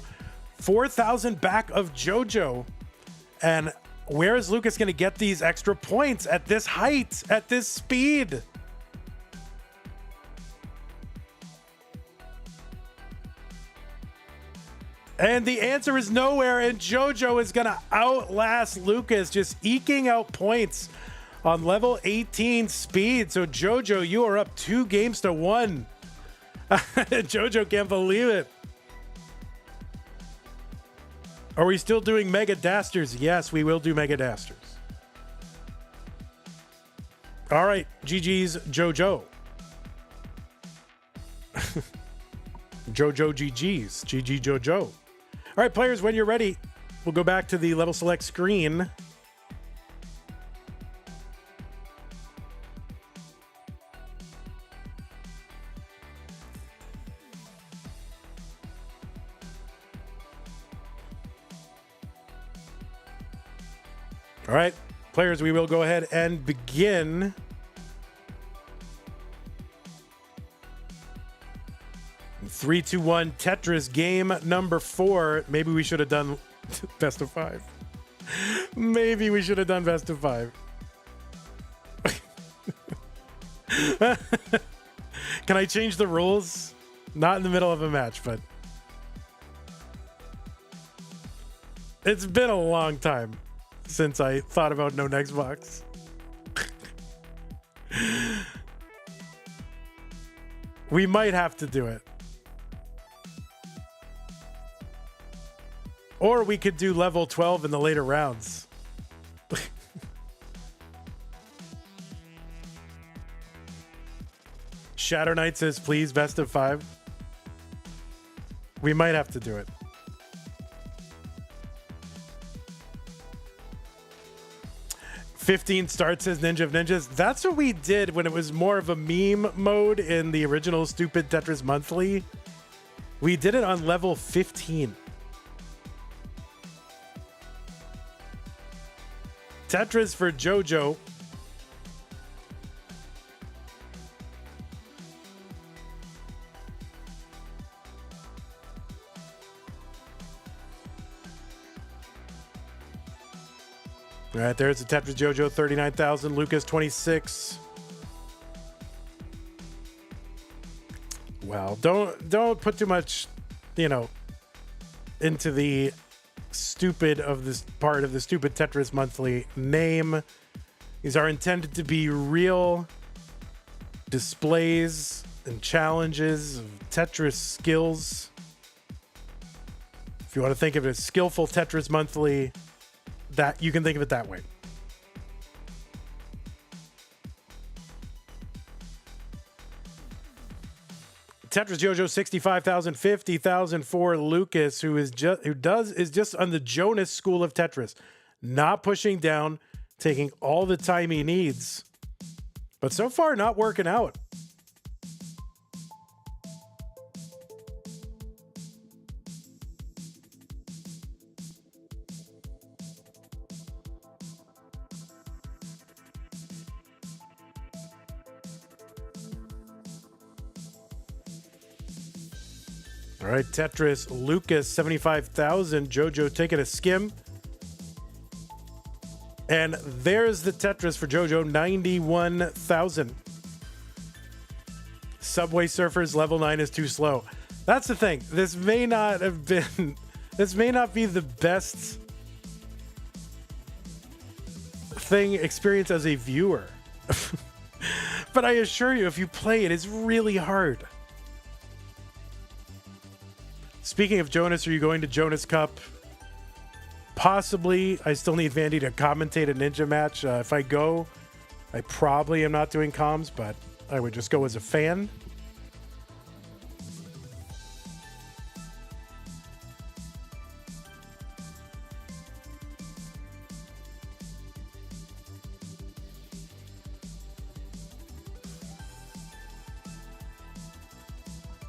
4,000 back of Jojo. And where is Lucas going to get these extra points at this height, at this speed? And the answer is nowhere, and Jojo is going to outlast Lucas, just eking out points on level 18 speed. So Jojo, you are up 2 games to 1. Jojo can't believe it. Are we still doing Mega Dasters? Yes, we will do Mega Dasters. All right, GG's Jojo. Jojo GG's. GG Jojo. All right, players, when you're ready, we'll go back to the level select screen. All right, players, we will go ahead and begin. Three, two, one, Tetris game number 4. Maybe we should have done best of 5. Maybe we should have done best of 5. Can I change the rules? Not in the middle of a match, but it's been a long time since I thought about no next box. We might have to do it. Or we could do level 12 in the later rounds. Shadow Knight says, please, best of 5. We might have to do it. 15 starts as Ninja of Ninjas. That's what we did when it was more of a meme mode in the original stupid Tetris Monthly. We did it on level 15. Tetris for Jojo. All right, there's the Tetris Jojo, 39,000. Lucas, 26. Well, don't put too much, into the stupid of this part of the stupid Tetris Monthly name. These are intended to be real displays and challenges of Tetris skills. If you want to think of it as skillful Tetris Monthly, that you can think of it that way. Tetris Jojo, 65,000, 50,000 for Lucas, who is just on the Jonas school of Tetris, not pushing down, taking all the time he needs, but so far not working out. All right, Tetris, Lucas, 75,000. Jojo taking a skim. And there's the Tetris for Jojo, 91,000. Subway Surfers, level 9 is too slow. That's the thing. This may not be the best experience as a viewer. But I assure you, if you play it, it's really hard. Speaking of Jonas, are you going to Jonas Cup? Possibly. I still need Vandy to commentate a ninja match. If I go, I probably am not doing comms, but I would just go as a fan.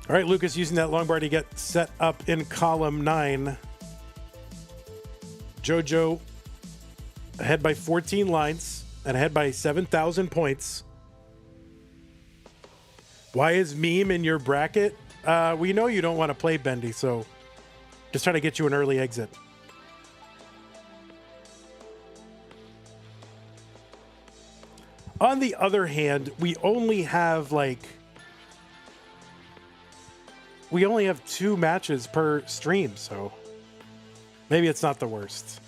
All right, Lucas using that long bar to get set up in column 9. Jojo ahead by 14 lines and ahead by 7,000 points. Why is meme in your bracket? We know you don't want to play Bendy, so just trying to get you an early exit. On the other hand, we only have 2 matches per stream, so maybe it's not the worst.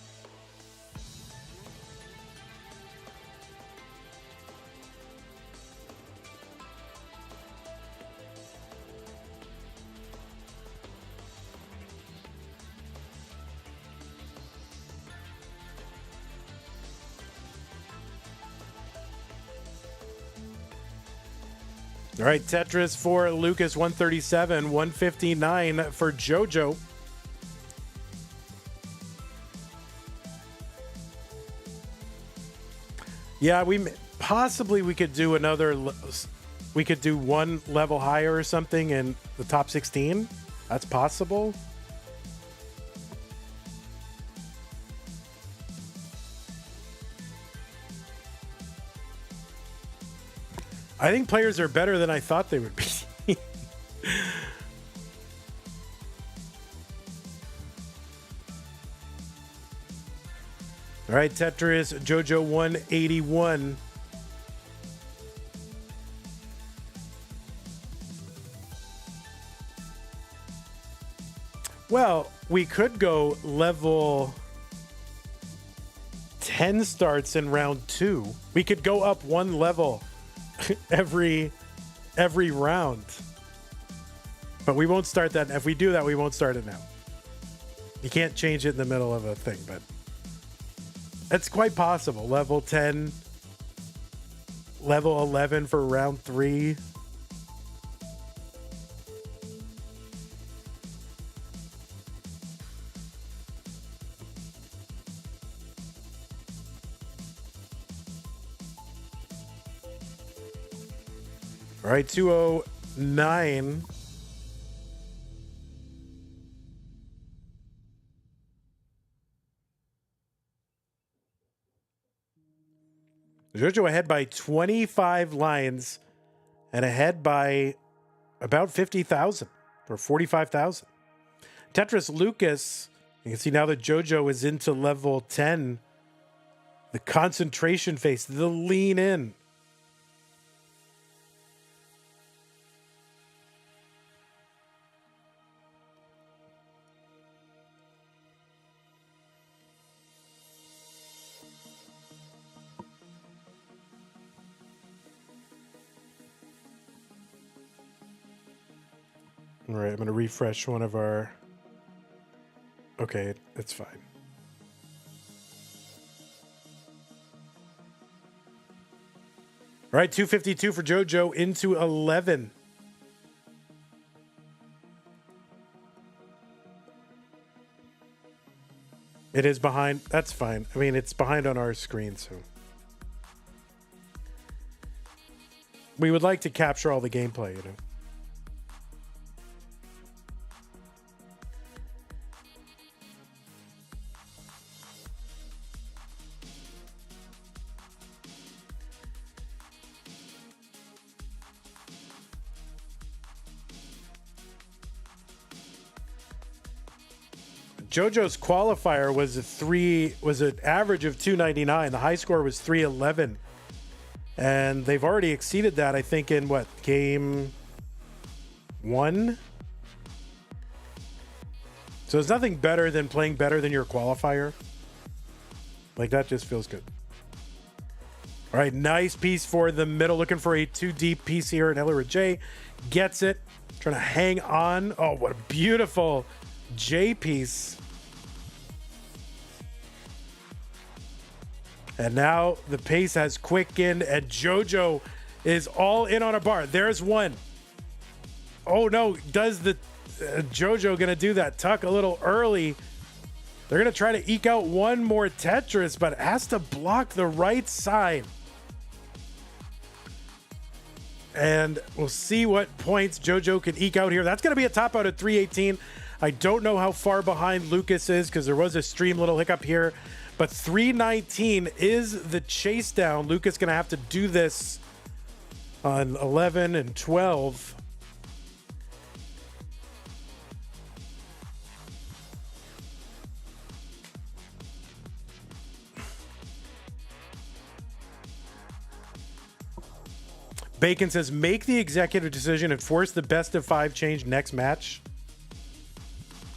All right, Tetris for Lucas, 137, 159 for Jojo. Yeah, we could do we could do one level higher or something in the top 16. That's possible. I think players are better than I thought they would be. All right, Tetris, Jojo 181. Well, we could go level 10 starts in round 2. We could go up 1 level every round, but we won't start that. If we do that, we won't start it now. You can't change it in the middle of a thing, but it's quite possible. Level 10, level 11 for round 3. All right, 209. Jojo ahead by 25 lines and ahead by about 50,000 or 45,000. Tetris Lucas, you can see now that Jojo is into level 10, the concentration face, the lean in. All right, I'm going to refresh one of our... Okay, it's fine. All right, 252 for Jojo into 11. It is behind. That's fine. I mean, it's behind on our screen, so... We would like to capture all the gameplay, you know. Jojo's qualifier was an average of 299. The high score was 311. And they've already exceeded that, I think, in what, game 1? So there's nothing better than playing better than your qualifier. Like, that just feels good. All right, nice piece for the middle. Looking for a 2-deep piece here. And Ellery J gets it. Trying to hang on. Oh, what a beautiful J piece. And now the pace has quickened, and Jojo is all in on a bar. There's one. Oh, no. Does the Jojo going to do that tuck a little early? They're going to try to eke out one more Tetris, but it has to block the right side. And we'll see what points Jojo can eke out here. That's going to be a top out at 318. I don't know how far behind Lucas is because there was a stream little hiccup here. But 319 is the chase down. Lucas going to have to do this on 11 and 12. Bacon says, make the executive decision and force the best of 5 change next match.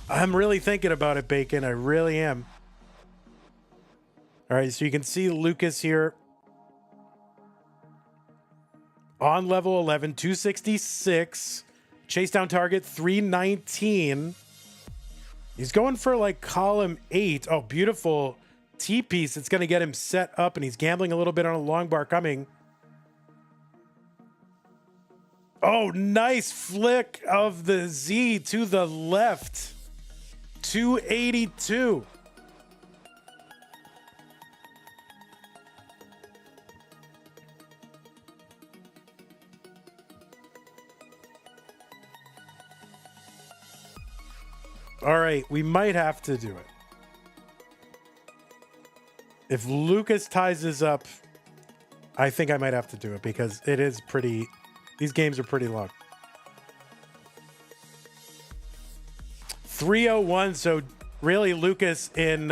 I'm really thinking about it, Bacon. I really am. All right, so you can see Lucas here on level 11, 266. Chase down target, 319. He's going for like column 8. Oh, beautiful T-piece. It's going to get him set up, and he's gambling a little bit on a long bar coming. Oh, nice flick of the Z to the left. 282. All right, we might have to do it. If Lucas ties this up, I think I might have to do it because it is pretty... These games are pretty long. 301, so really Lucas in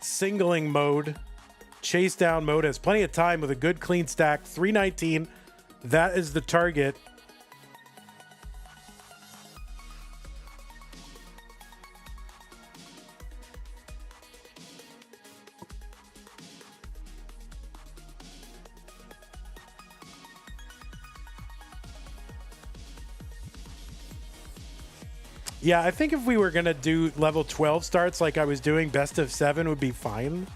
singling mode, chase down mode, has plenty of time with a good clean stack. 319, that is the target. Yeah, I think if we were going to do level 12 starts like I was doing, best of 7 would be fine.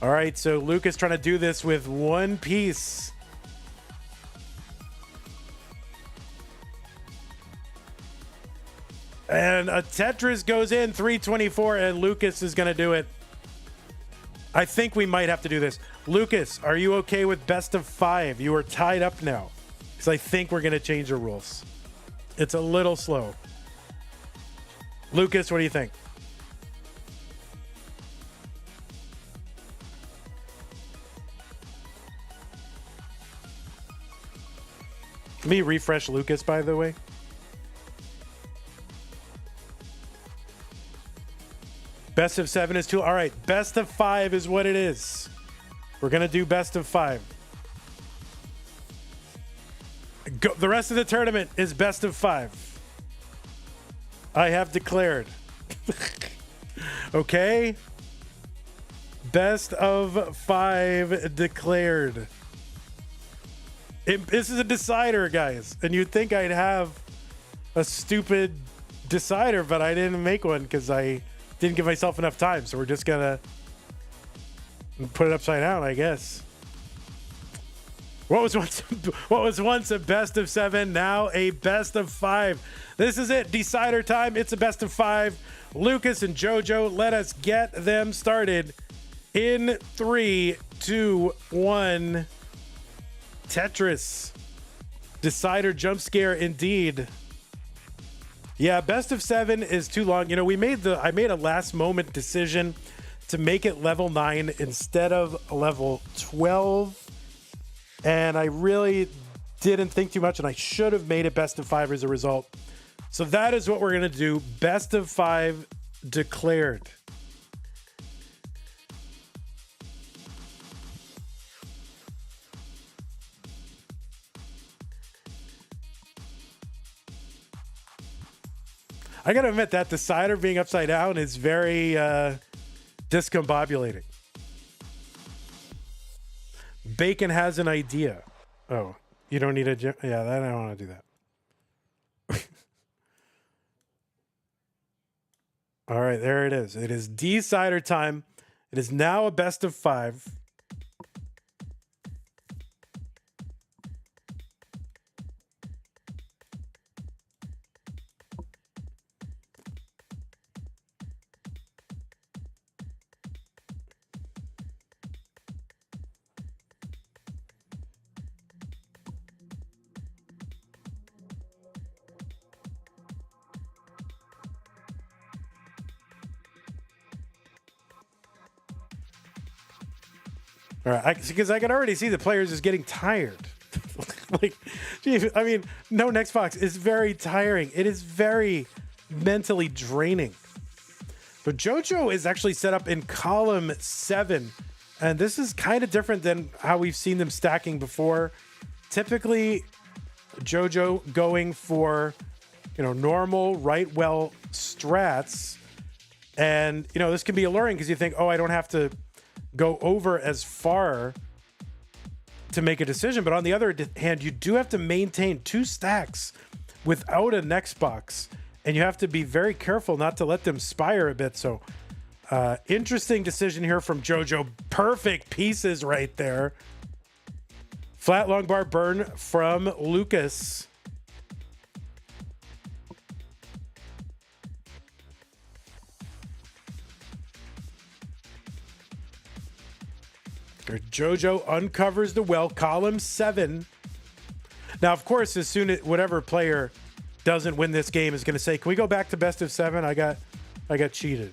All right, so Lucas trying to do this with one piece. And a Tetris goes in, 324, and Lucas is going to do it. I think we might have to do this. Lucas, are you okay with best of 5? You are tied up now. Because I think we're going to change the rules. It's a little slow. Lucas, what do you think? Let me refresh Lucas, by the way. Best of 7 is 2. All right, best of 5 is what it is. We're going to do best of 5. Go, the rest of the tournament is best of 5. I have declared. Okay? Best of 5 declared. This is a decider, guys. And you'd think I'd have a stupid decider, but I didn't make one because I didn't give myself enough time. So we're just going to put it upside down, I guess. What was once a best of 7, now a best of 5. This is it. Decider time. It's a best of 5. Lucas and Jojo, let us get them started in 3, 2, 1. Tetris. Decider jump scare indeed. Yeah, best of 7 is too long. You know, I made a last moment decision to make it level 9 instead of level 12. And I really didn't think too much, and I should have made it best of 5 as a result. So that is what we're going to do. Best of 5 declared. I got to admit that decider being upside down is very discombobulating. Bacon has an idea. Oh, you don't need a... Yeah, I don't want to do that. All right, there it is. It is decider time. It is now a best of 5. All right, because I can already see the players is getting tired. Like, geez, I mean, no next box is very tiring. It is very mentally draining. But Jojo is actually set up in column 7, and this is kind of different than how we've seen them stacking before. Typically, Jojo going for, normal right well strats, and this can be alluring because you think, oh, I don't have to go over as far to make a decision. But on the other hand, you do have to maintain 2 stacks without a next box, and you have to be very careful not to let them spire a bit. So interesting decision here from Jojo. Perfect pieces right there. Flat long bar burn from Lucas. Jojo uncovers the well, column 7. Now, of course, as soon as whatever player doesn't win this game is going to say, "Can we go back to best of 7? I got cheated."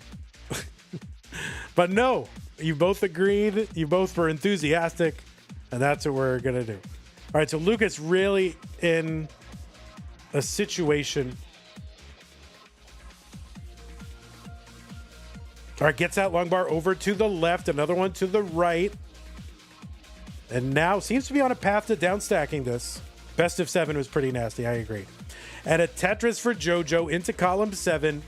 But no, you both agreed. You both were enthusiastic, and that's what we're going to do. All right, so Lucas really in a situation. All right, gets that long bar over to the left, another one to the right. And now seems to be on a path to downstacking this. Best of 7 was pretty nasty, I agree. And a Tetris for Jojo into column 7.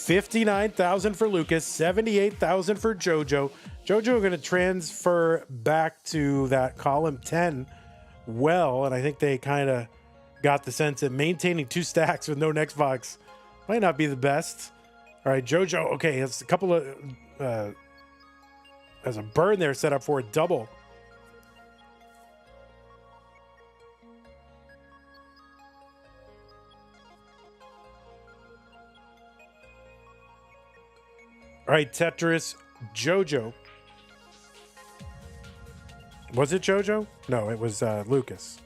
59,000 for Lucas, 78,000 for Jojo. Jojo going to transfer back to that column 10 well, and I think they kind of got the sense that maintaining 2 stacks with no next box might not be the best. All right, Jojo, okay, has a couple of has a burn there set up for a double. All right, Tetris, Jojo. Was it Jojo? No, it was Lucas.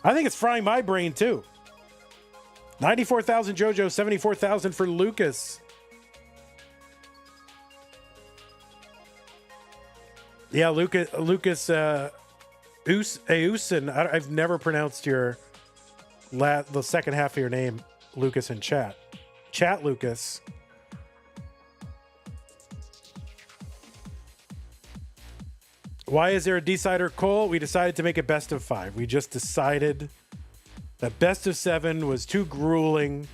I think it's frying my brain too. 94,000 Jojo, 74,000 for Lucas. Yeah, Lucas Eusen. I've never pronounced the second half of your name, Lucas, in chat. Chat Lucas. Why is there a decider, Cole? We decided to make it best of 5. We just decided that best of 7 was too grueling.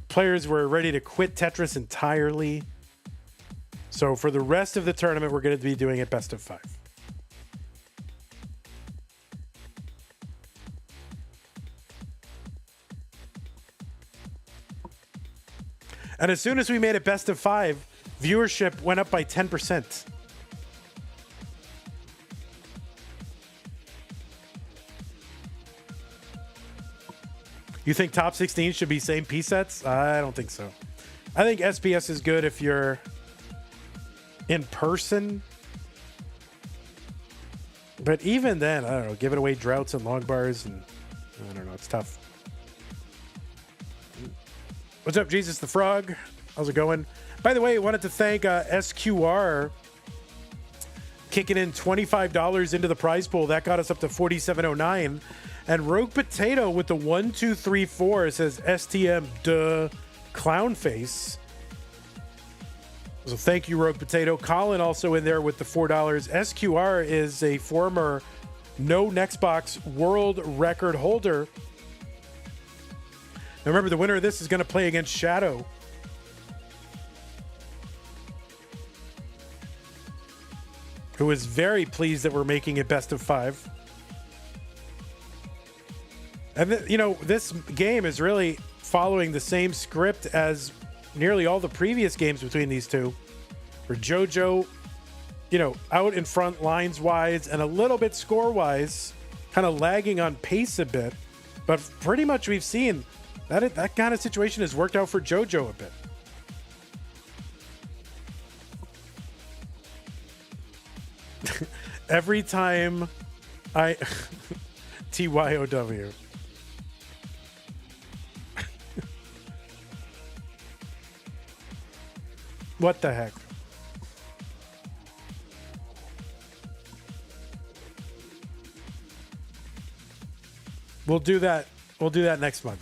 Players were ready to quit Tetris entirely. So for the rest of the tournament, we're going to be doing it best of 5. And as soon as we made it best of 5, viewership went up by 10%. You think top 16 should be same piece sets? I don't think so. I think SPS is good if you're in person. But even then, I don't know, giving away droughts and long bars, and I don't know, it's tough. What's up, Jesus the Frog? How's it going? By the way, I wanted to thank SQR kicking in $25 into the prize pool. That got us up to 4709. And Rogue Potato with the 1, 2, 3, 4 says STM duh clown face. So thank you, Rogue Potato. Colin also in there with the $4. SQR is a former no next box world record holder. Now remember, the winner of this is going to play against Shqdw. Who is very pleased that we're making it best of 5. And, you know, this game is really following the same script as nearly all the previous games between these two. Where Jojo, you know, out in front lines-wise and a little bit score-wise, kind of lagging on pace a bit. But pretty much we've seen that kind of situation has worked out for Jojo a bit. Every time I... TYOW. What the heck? We'll do that. We'll do that next month.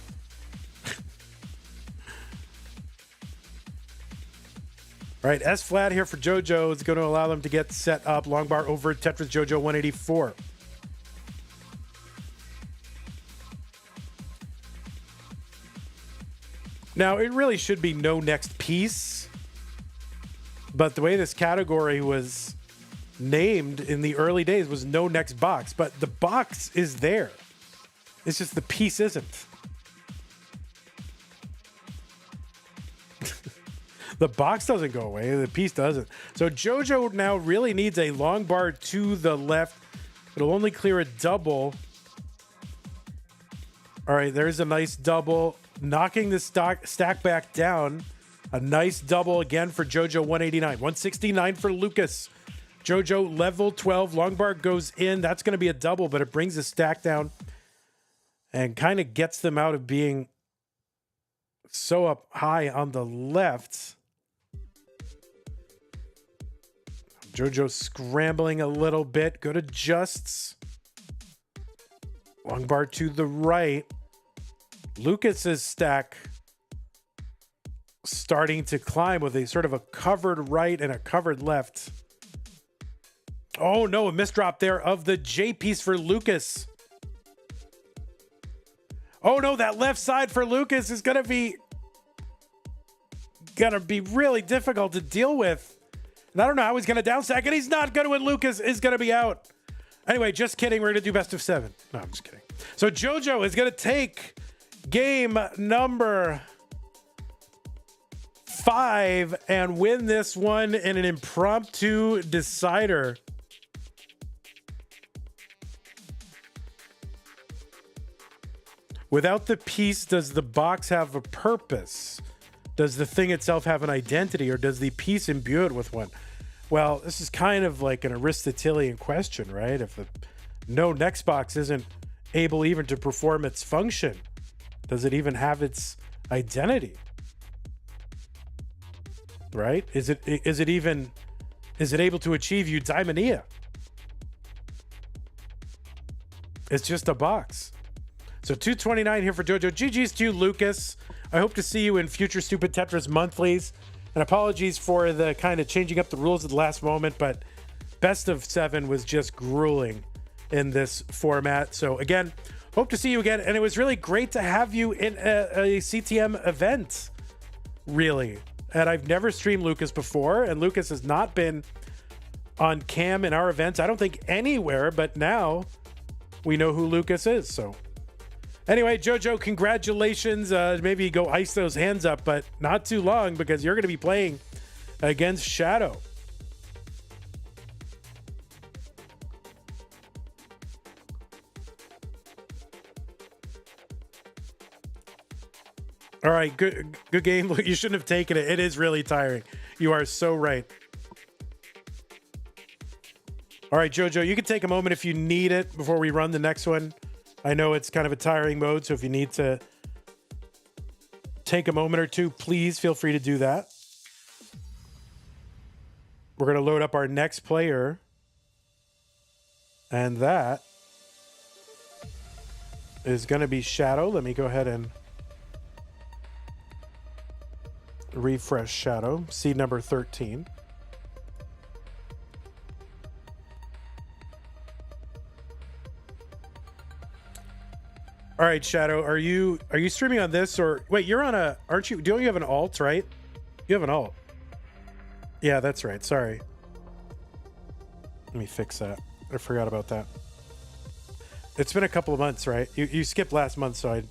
All right, S flat here for Jojo is going to allow them to get set up. Long bar over Tetris Jojo 184. Now, it really should be no next piece. But the way this category was named in the early days was no next box. But the box is there. It's just the piece isn't. The box doesn't go away. The piece doesn't. So Jojo now really needs a long bar to the left. It'll only clear a double. All right, there's a nice double. Knocking the stack back down. A nice double again for Jojo 189. 169 for Lucas. Jojo level 12. Long bar goes in. That's going to be a double, but it brings the stack down and kind of gets them out of being so up high on the left. Jojo scrambling a little bit. Good adjusts. Long bar to the right. Lucas's stack starting to climb with a sort of a covered right and a covered left. Oh no, a misdrop there of the J piece for Lucas. Oh no, that left side for Lucas is going to be gonna be really difficult to deal with. And I don't know how he's gonna downstack, and he's not gonna win. Lucas is gonna be out. Anyway, just kidding. We're gonna do best of 7. No, I'm just kidding. So Jojo is gonna take game number 5 and win this one in an impromptu decider. Without the piece, does the box have a purpose? Does the thing itself have an identity, or does the piece imbue it with one? Well, this is kind of like an Aristotelian question, right? If the no next box isn't able even to perform its function, does it even have its identity? Right? Is it able to achieve eudaimonia? It's just a box. So 229 here for Jojo. GG's to you, Lucas. I hope to see you in future Stupid Tetris Monthlies. And apologies for the kind of changing up the rules at the last moment, but best of 7 was just grueling in this format. So again, hope to see you again. And it was really great to have you in a CTM event, really. And I've never streamed Lucas before, and Lucas has not been on cam in our events, I don't think anywhere, but now we know who Lucas is. So anyway, Jojo, congratulations. Maybe go ice those hands up, but not too long, because you're going to be playing against Shqdw. All right, good game. Look, you shouldn't have taken it. It is really tiring. You are so right. All right, Jojo, you can take a moment if you need it before we run the next one. I know it's kind of a tiring mode, so if you need to take a moment or two, please feel free to do that. We're going to load up our next player. And that is going to be Shqdw. Let me go ahead and refresh Shqdw. Seed number 13. All right, Shqdw, are you streaming on this, or wait, you're on a, aren't you? Don't you have an alt, right? You have an alt. Yeah, that's right. Sorry. Let me fix that. I forgot about that. It's been a couple of months, right? You skipped last month, so I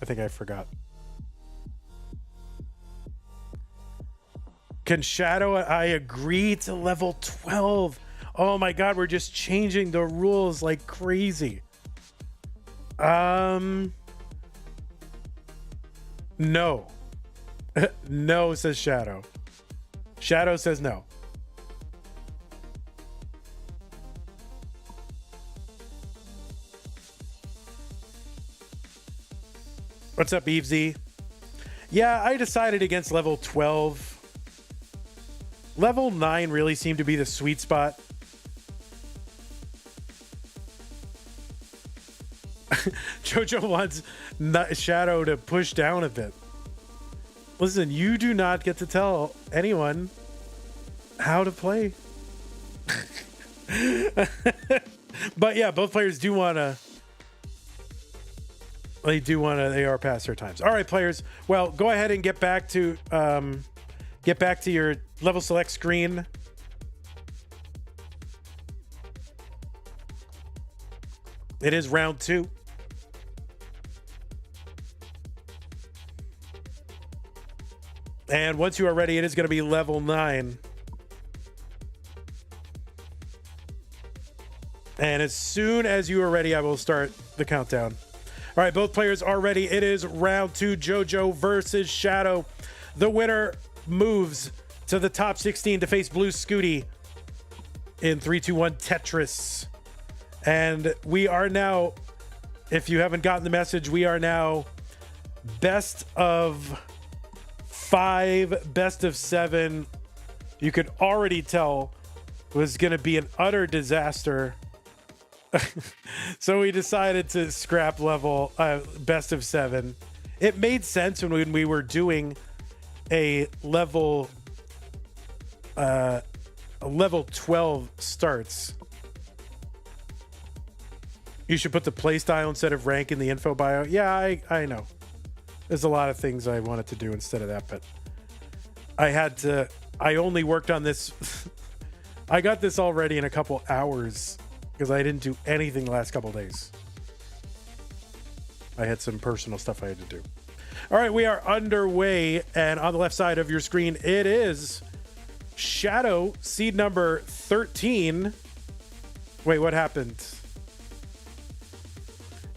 think I forgot. Can Shqdw, I agree to level 12. Oh my God, we're just changing the rules like crazy. No. No, says Shqdw. Shqdw says no. What's up, Evesy? Yeah, I decided against level 12. Level 9 really seemed to be the sweet spot. Jojo wants Shqdw to push down a bit. Listen, you do not get to tell anyone how to play. But yeah, both players do want to. They are past their times. All right, players. Well, go ahead and get back to your level select screen. It is round 2. And once you are ready, it is going to be level 9. And as soon as you are ready, I will start the countdown. All right, both players are ready. It is round 2, Jojo versus Shqdw. The winner moves to the top 16 to face Blue Shqdw in 3, 2, 1 Tetris. And we are now, if you haven't gotten the message, we are now best of 5, best of 7. You could already tell was going to be an utter disaster. So we decided to scrap level best of 7. It made sense when we were doing a level 12 starts. You should put the play style instead of rank in the info bio. Yeah, I know. There's a lot of things I wanted to do instead of that, but I only worked on this. I got this all ready in a couple hours because I didn't do anything the last couple days. I had some personal stuff I had to do. All right, we are underway, and on the left side of your screen, it is Shadow, seed number 13. Wait, what happened?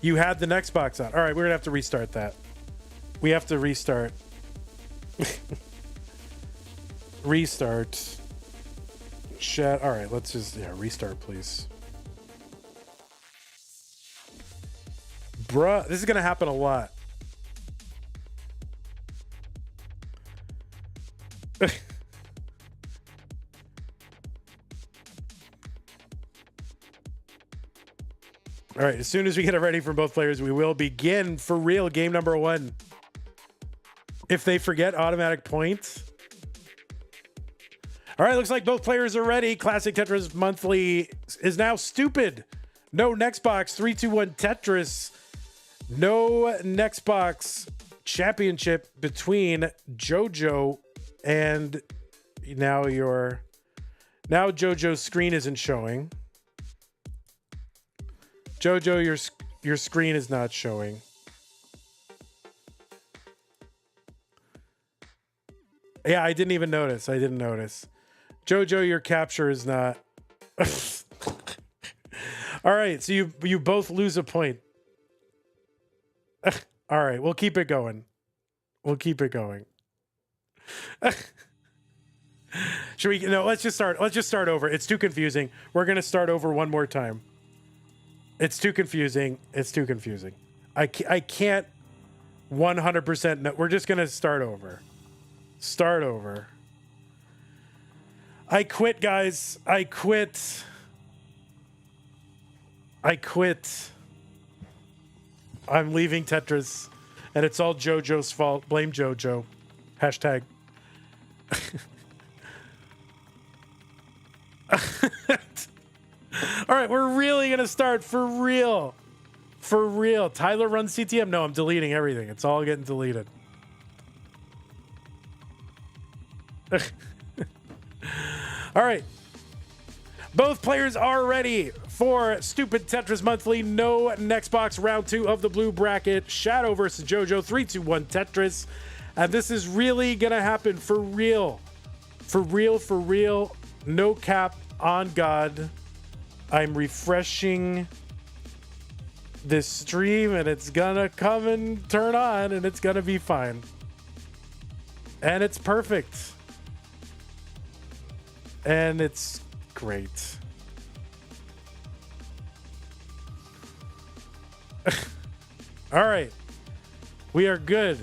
You had the next box on. All right, we're going to have to restart that. We have to restart. Restart. All right, let's just, restart, please. Bruh, this is going to happen a lot. All right, as soon as we get it ready from both players, we will begin for real game number 1. If they forget, automatic points. All right, looks like both players are ready. Classic Tetris Monthly is now stupid. No next box, 3-2-1 Tetris. No next box championship between Jojo and now Jojo's screen isn't showing. Jojo, your screen is not showing. Yeah, I didn't even notice. I didn't notice. Jojo, your capture is not. All right, so you both lose a point. All right, we'll keep it going. We'll keep it going. Should we? No, let's just start. Let's just start over. It's too confusing. We're gonna start over one more time. It's too confusing. It's too confusing. I can't 100%. No, we're just gonna start over. Start over. I quit, guys. I quit. I'm leaving Tetris, and it's all Jojo's fault. Blame Jojo. Hashtag. All right, we're really going to start for real. For real. Tyler runs CTM. No, I'm deleting everything. It's all getting deleted. All right. Both players are ready for Stupid Tetris Monthly. No next box, round 2 of the blue bracket. Shadow versus Jojo, 3-2-1 Tetris. And this is really going to happen for real. For real, for real. No cap, on God. I'm refreshing this stream, and it's going to come and turn on, and it's going to be fine. And it's perfect. And it's great. All right. We are good.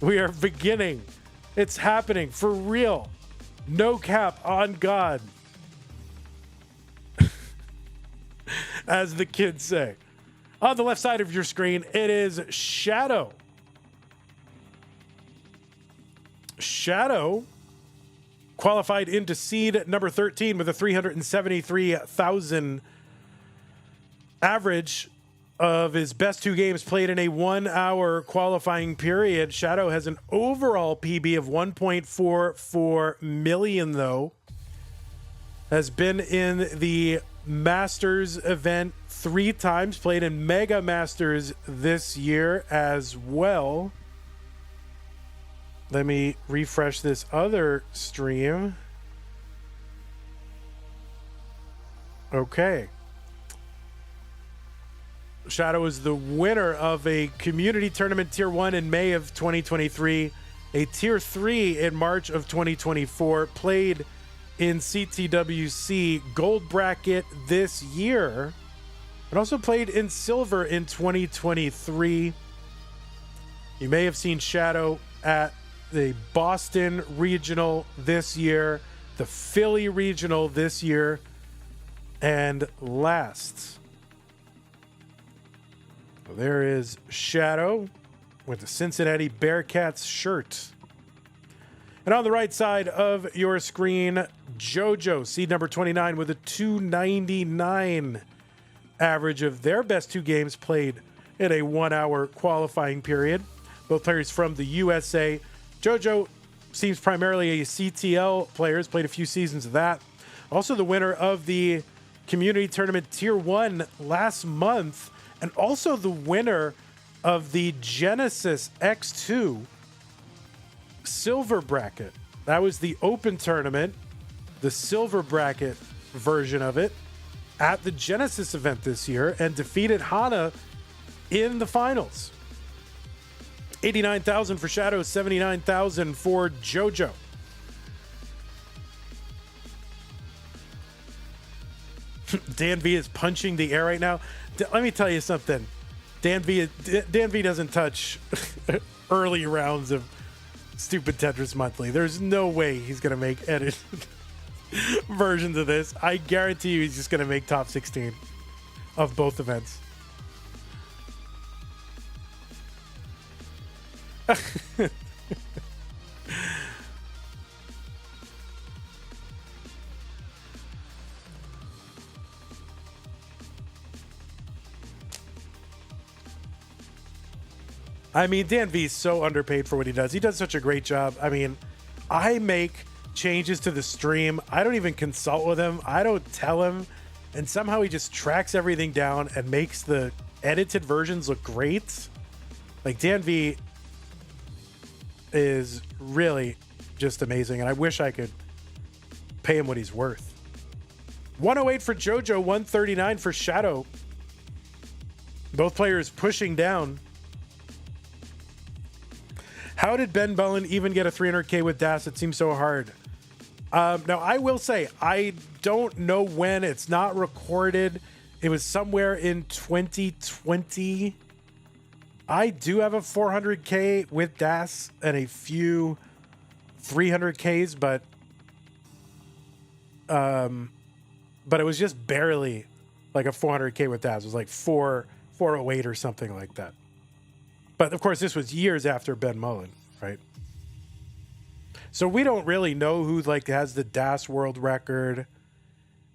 We are beginning. It's happening for real. No cap, on God. As the kids say. On the left side of your screen, it is Shadow. Shadow qualified into seed number 13 with a 373,000 average of his best 2 games played in a 1-hour qualifying period. Shadow has an overall PB of 1.44 million, though. Has been in the Masters event 3 times, played in Mega Masters this year as well. Let me refresh this other stream. Okay. Shadow is the winner of a community tournament tier 1 in May of 2023, a tier 3 in March of 2024, played in CTWC gold bracket this year, and also played in silver in 2023. You may have seen Shadow at the Boston Regional this year, the Philly Regional this year, and last. So there is Shadow with the Cincinnati Bearcats shirt. And on the right side of your screen, Jojo, seed number 29, with a 299 average of their best 2 games played in a 1-hour qualifying period. Both players from the USA. Jojo seems primarily a CTL player, has played a few seasons of that. Also the winner of the community tournament Tier 1 last month, and also the winner of the Genesis X2 silver bracket. That was the open tournament, the silver bracket version of it, at the Genesis event this year, and defeated Hana in the finals. 89,000 for Shadow, 79,000 for Jojo. Dan V is punching the air right now. Let me tell you something. Dan V doesn't touch early rounds of stupid Tetris Monthly. There's no way he's going to make edited versions of this. I guarantee you he's just going to make top 16 of both events. I mean, Dan V is so underpaid for what he does. He does such a great job. I mean, I make changes to the stream. I don't even consult with him. I don't tell him. And somehow he just tracks everything down and makes the edited versions look great. Like, Dan V is really just amazing. And I wish I could pay him what he's worth. 108 for Jojo, 139 for Shadow. Both players pushing down. How did Ben Mullen even get a 300K with DAS? It seems so hard. Now, I will say, I don't know when. It's not recorded. It was somewhere in 2020. I do have a 400K with DAS and a few 300Ks, but it was just barely like a 400K with DAS. It was like 408 or something like that. But of course, this was years after Ben Mullen, right? So we don't really know who like has the DAS world record.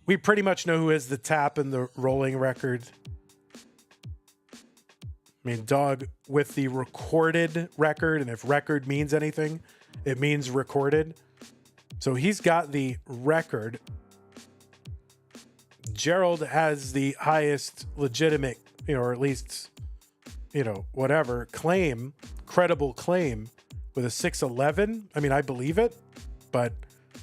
We pretty much know who has the tap and the rolling record. I mean, Dog with the recorded record, and if record means anything, it means recorded. So he's got the record. Gerald has the highest legitimate, or at least, whatever, credible claim with a 611. I mean, I believe it, but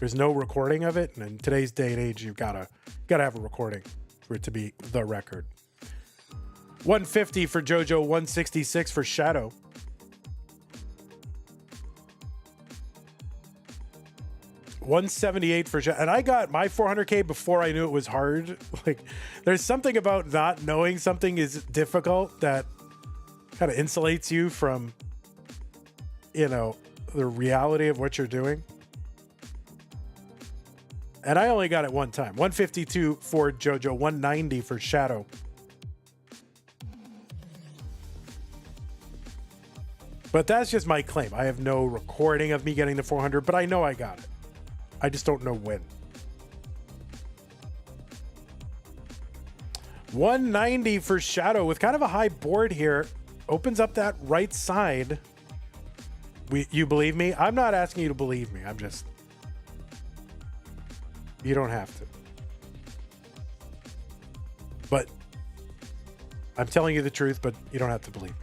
there's no recording of it. And in today's day and age, you've gotta have a recording for it to be the record. 150 for Jojo, 166 for Shadow. $178 for Shadow. And I got my 400K before I knew it was hard. Like, there's something about not knowing something is difficult that kind of insulates you from, the reality of what you're doing. And I only got it one time. 152 for Jojo, 190 for Shadow. But that's just my claim. I have no recording of me getting the 400, but I know I got it. I just don't know when. 190 for Shadow with kind of a high board here. Opens up that right side. You believe me? I'm not asking you to believe me. You don't have to. But I'm telling you the truth, but you don't have to believe me.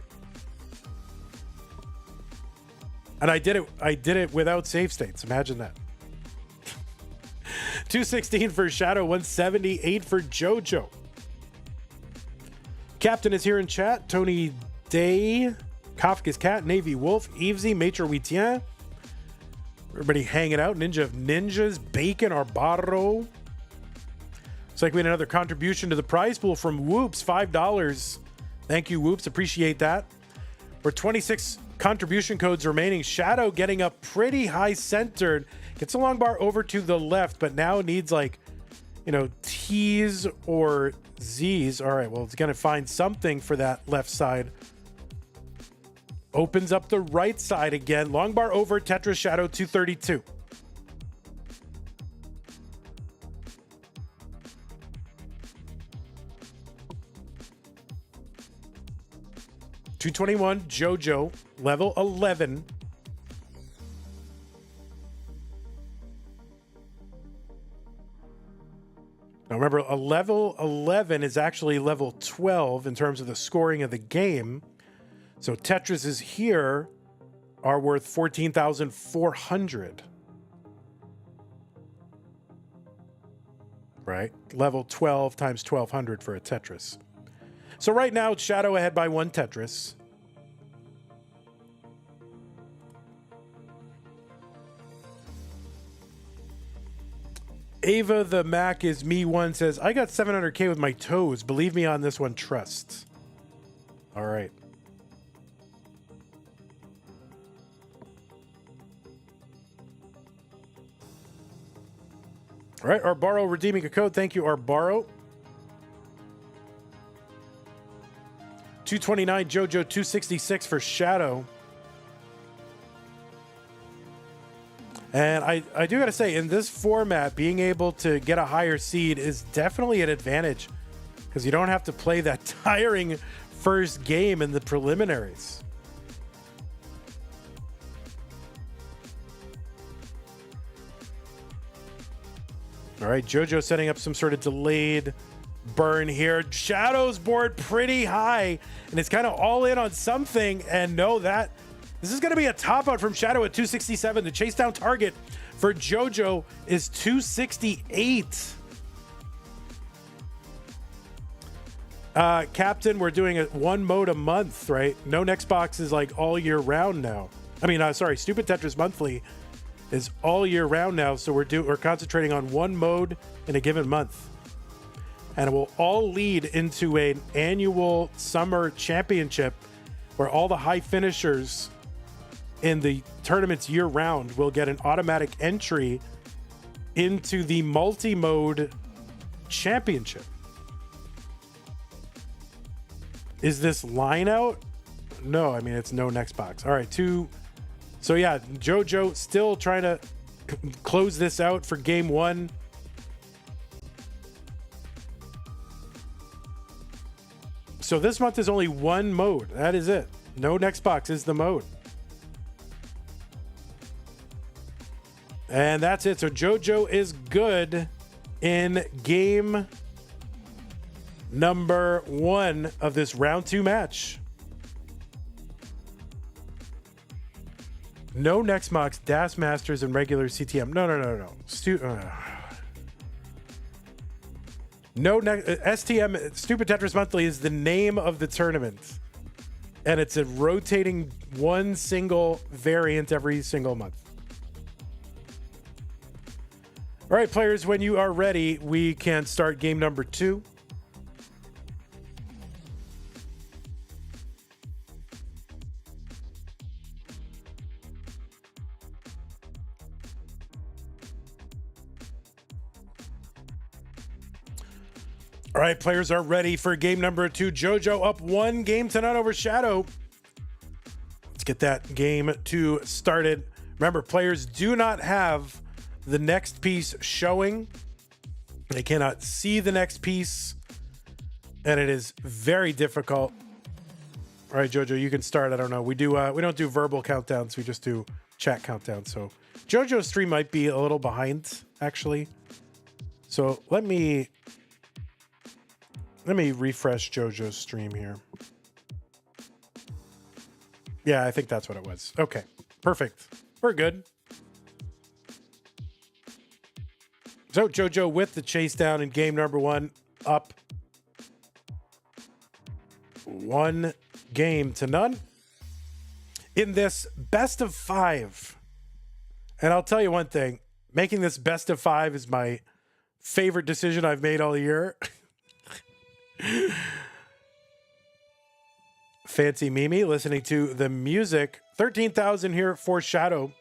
And I did it without save states. Imagine that. 216 for Shadow, 178 for Jojo. Captain is here in chat. Tony Day, Kafka's Cat, Navy Wolf, Evesy, Maitre Huitien. Everybody hanging out. Ninja of Ninjas, Bacon, Arbaro. Looks like we had another contribution to the prize pool from Whoops, $5. Thank you, Whoops. Appreciate that. We're 26 contribution codes remaining. Shadow getting up pretty high centered. Gets a long bar over to the left, but now needs T's or Z's. All right, well, it's going to find something for that left side. Opens up the right side again. Long bar over, Tetris Shadow 232. $221, Jojo, level 11. Now remember, a level 11 is actually level 12 in terms of the scoring of the game. So Tetrises here are worth 14,400. Right? Level 12 times 1,200 for a Tetris. So right now, it's Shqdw ahead by 1 Tetris. Ava the Mac is me one says, I got 700K with my toes. Believe me on this one, trust. All right. All right, Arbaro redeeming a code. Thank you, Arbaro. 229 Jojo, 266 for Shqdw. And I do got to say, in this format, being able to get a higher seed is definitely an advantage because you don't have to play that tiring first game in the preliminaries. All right, Jojo setting up some sort of delayed burn here. Shqdw's board pretty high, and it's kind of all in on something. And no, that this is going to be a top out from Shqdw at 267. The chase down target for Jojo is 268. Captain, we're doing one mode a month, right? No next box is like all year round now. I mean, sorry, Stupid Tetris Monthly is all year round now. So we're concentrating on one mode in a given month. And it will all lead into an annual summer championship where all the high finishers in the tournaments year round will get an automatic entry into the multi-mode championship. Is this line out? No, I mean, it's no next box. All right, so yeah, Jojo still trying to close this out for game one. So this month is only one mode. That is it. No next box is the mode. And that's it. So Jojo is good in game number 1 of this round 2 match. No next box, Das Masters, and regular CTM. No. No, STM, Stupid Tetris Monthly, is the name of the tournament. And it's a rotating one single variant every single month. All right, players, when you are ready, we can start game number 2. All right, players are ready for game number 2. Jojo up 1 game to none over Shqdw. Let's get that game 2 started. Remember, players do not have the next piece showing. They cannot see the next piece, and it is very difficult. All right, Jojo, you can start. I don't know. We don't do verbal countdowns. We just do chat countdowns. So Jojo's stream might be a little behind, actually. So let me refresh Jojo's stream here. Yeah, I think that's what it was. Okay, perfect. We're good. So Jojo with the chase down in game number 1, up 1 game to none in this best of 5. And I'll tell you one thing, making this best of 5 is my favorite decision I've made all year. Fancy Mimi listening to the music. 13,000 here for Shqdw.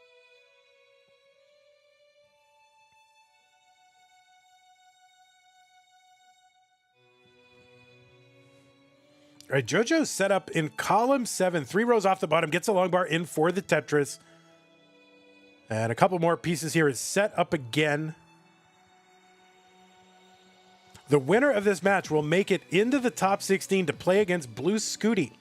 All right, Jojo's set up in column 7, 3 rows off the bottom, gets a long bar in for the Tetris. And a couple more pieces here is set up again. The winner of this match will make it into the top 16 to play against Blue Shqdw.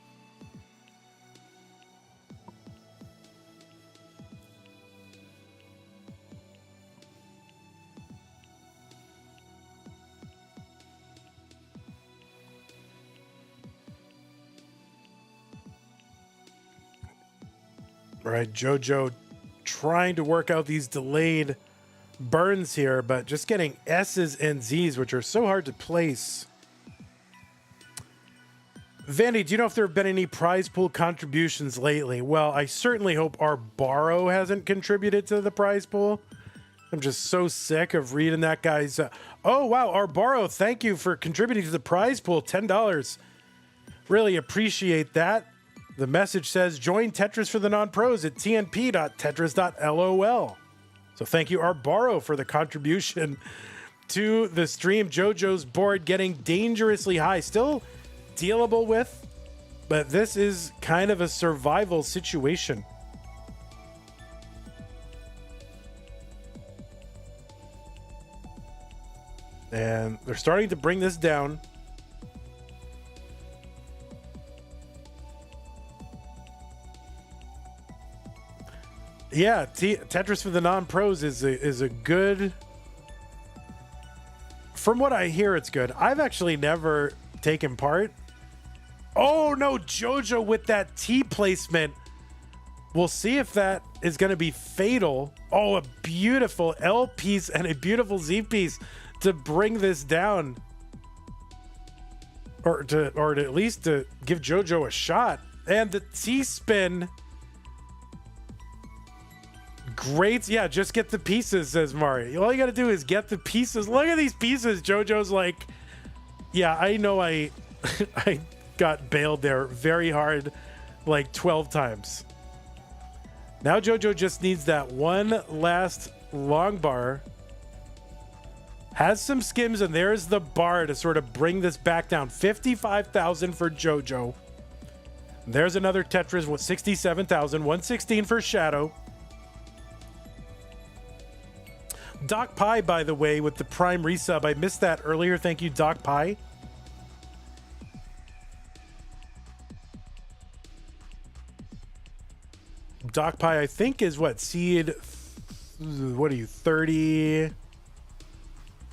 All right, Jojo trying to work out these delayed burns here, but just getting S's and Z's, which are so hard to place. Vandy, do you know if there have been any prize pool contributions lately? Well, I certainly hope our borrow hasn't contributed to the prize pool. I'm just so sick of reading that guy's... oh, wow, our borrow, thank you for contributing to the prize pool, $10. Really appreciate that. The message says, join Tetris for the non-pros at tnp.tetris.lol. So thank you, our borrow, for the contribution to the stream. Jojo's board getting dangerously high. Still dealable with, but this is kind of a survival situation. And they're starting to bring this down. Yeah, Tetris for the non-pros is a good... From what I hear, it's good. I've actually never taken part. Oh, no, Jojo with that T placement. We'll see if that is going to be fatal. Oh, a beautiful L piece and a beautiful Z piece to bring this down. Or to at least to give Jojo a shot. And the T-spin... Great. Yeah, just get the pieces, says Mari. All you got to do is get the pieces. Look at these pieces. Jojo's like, yeah, I know I got bailed there very hard, like 12 times. Now Jojo just needs that one last long bar. Has some skims, and there's the bar to sort of bring this back down. 55,000 for Jojo. There's another Tetris with 67,000. 116 for Shadow. Doc Pie, by the way, with the Prime resub. I missed that earlier. Thank you, Doc Pie. Doc Pie, I think, is what? Seed... What are you, 30?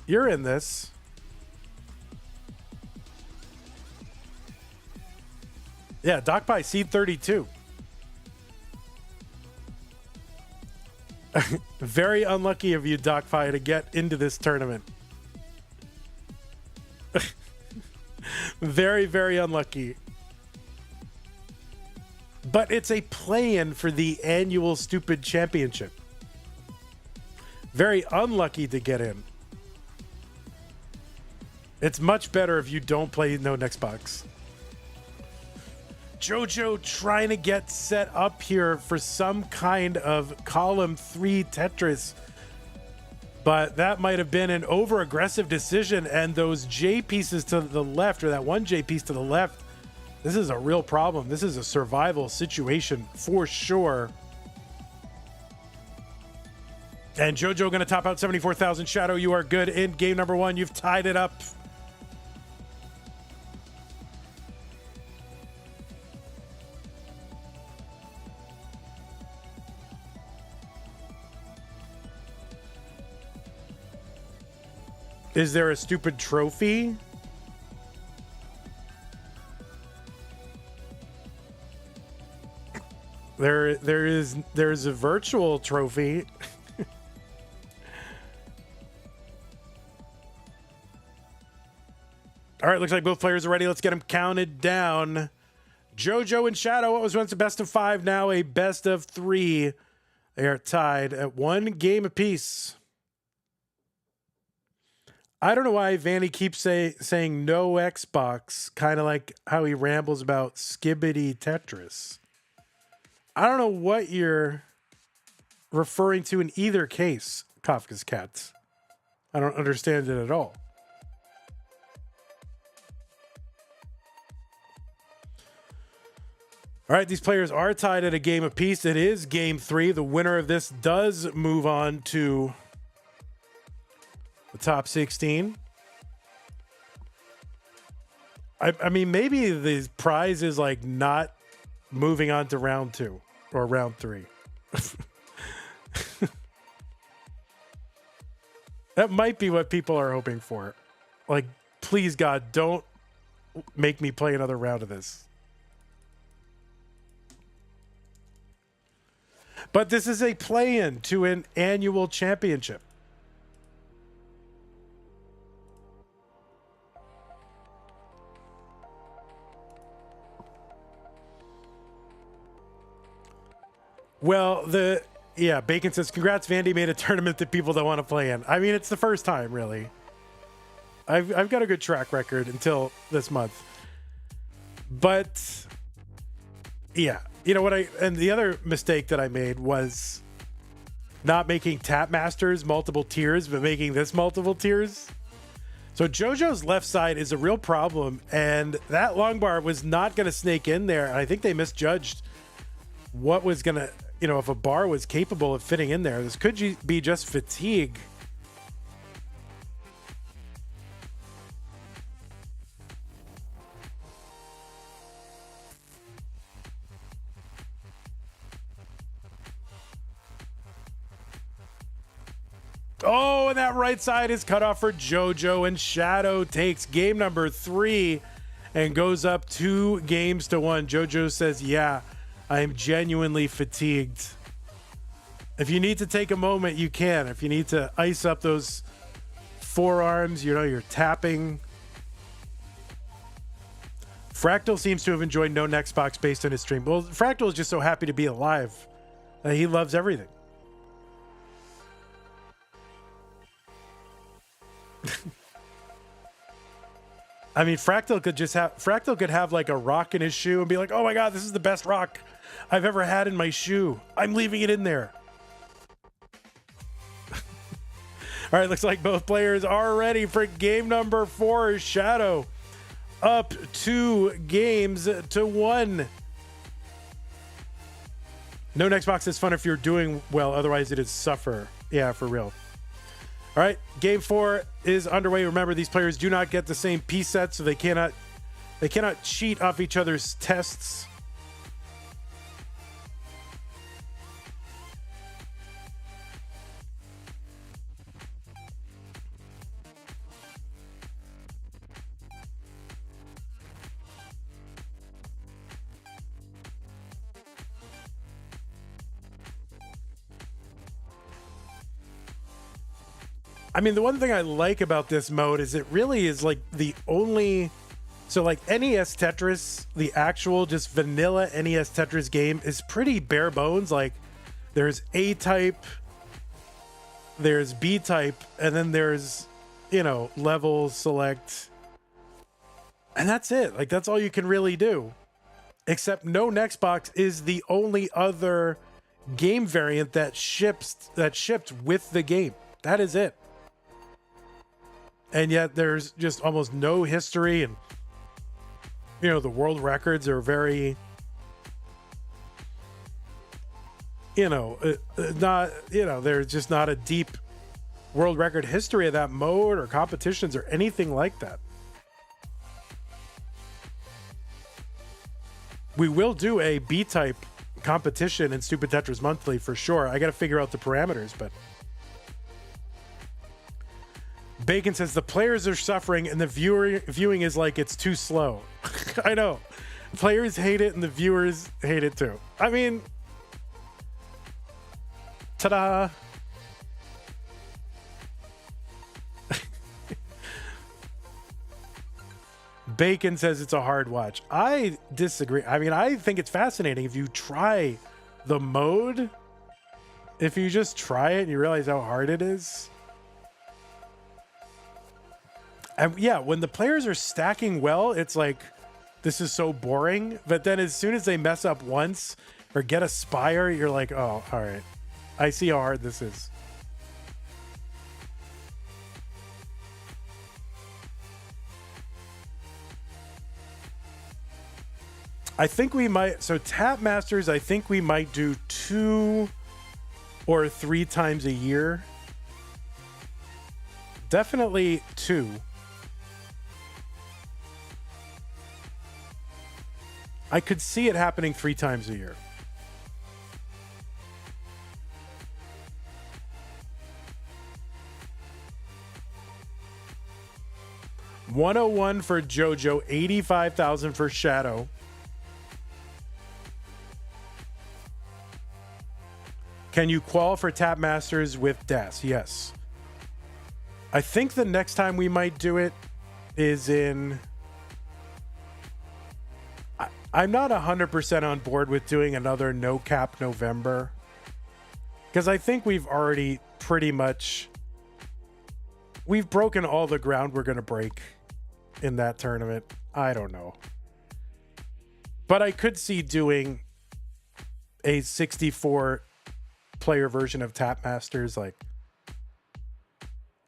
You're in this. Yeah, Doc Pie, seed 32. Very unlucky of you, Doc Pie, to get into this tournament. Very, very unlucky. But it's a play-in for the annual Stupid Championship. Very unlucky to get in. It's much better if you don't play no next box. Jojo trying to get set up here for some kind of column 3 Tetris. But that might have been an over-aggressive decision, and those J pieces to the left, or that one J piece to the left, this is a real problem. This is a survival situation for sure. And Jojo going to top out 74,000. Shadow, you are good in game number 1. You've tied it up. Is there a stupid trophy? There's a virtual trophy. All right, looks like both players are ready. Let's get them counted down. Jojo and Shadow, what was once a best of 5, now a best of 3. They are tied at 1 game apiece. I don't know why Vanny keeps saying no Xbox, kind of like how he rambles about Shqdw Tetris. I don't know what you're referring to in either case, Kafka's Cats. I don't understand it at all. All right, these players are tied at a game apiece. It is game 3. The winner of this does move on to the top 16. I mean, maybe the prize is like not moving on to round 2 or round 3. That might be what people are hoping for. Like, please, God, don't make me play another round of this. But this is a play-in to an annual championship. Well, Bacon says, congrats, Vandy made a tournament that people don't want to play in. I mean, it's the first time, really. I've got a good track record until this month. But, yeah. You know what and the other mistake that I made was not making Tap Masters multiple tiers, but making this multiple tiers. So Jojo's left side is a real problem, and that long bar was not going to snake in there. And I think they misjudged what was going to, if a bar was capable of fitting in there. This could be just fatigue. Oh, and that right side is cut off for Jojo, and Shqdw takes game number 3 and goes up 2 games to 1. Jojo says, yeah, I am genuinely fatigued. If you need to take a moment, you can. If you need to ice up those forearms, you're tapping. Fractal seems to have enjoyed no next box based on his stream. Well, Fractal is just so happy to be alive. He loves everything. I mean, Fractal could have like a rock in his shoe and be like, oh my God, this is the best rock I've ever had in my shoe. I'm leaving it in there. All right, looks like both players are ready for game number 4. Shqdw up 2 games to 1. No next box is fun if you're doing well. Otherwise, it is suffer. Yeah, for real. All right, game 4 is underway. Remember, these players do not get the same piece set, so they cannot cheat off each other's tests. I mean, the one thing I like about this mode is it really is like the only... So like NES Tetris, the actual just vanilla NES Tetris game is pretty bare bones. Like there's A-type, there's B-type, and then there's, level, select. And that's it. Like that's all you can really do. Except No Next Box is the only other game variant that shipped with the game. That is it. And yet there's just almost no history, and the world records are very there's just not a deep world record history of that mode or competitions or anything like that. We will do a B-type competition in Stupid Tetris Monthly for sure. I got to figure out the parameters, but Bacon says the players are suffering and the viewing is like it's too slow. I know. Players hate it and the viewers hate it too. I mean, ta-da. Bacon says it's a hard watch. I disagree. I mean, I think it's fascinating if you try the mode. If you just try it and you realize how hard it is. And yeah, when the players are stacking well, it's like, this is so boring. But then as soon as they mess up once or get a spire, you're like, oh, all right. I see how hard this is. I think we might, so Tap Masters, I think we might do 2 or 3 times a year. Definitely 2. I could see it happening 3 times a year. $101 for Jojo, $85,000 for Shqdw. Can you qual for Tap Masters with DAS? Yes. I think the next time we might do it is in... I'm not 100% on board with doing another No Cap November, because I think we've already pretty much... We've broken all the ground we're going to break in that tournament. I don't know. But I could see doing a 64 player version of Tap Masters, like,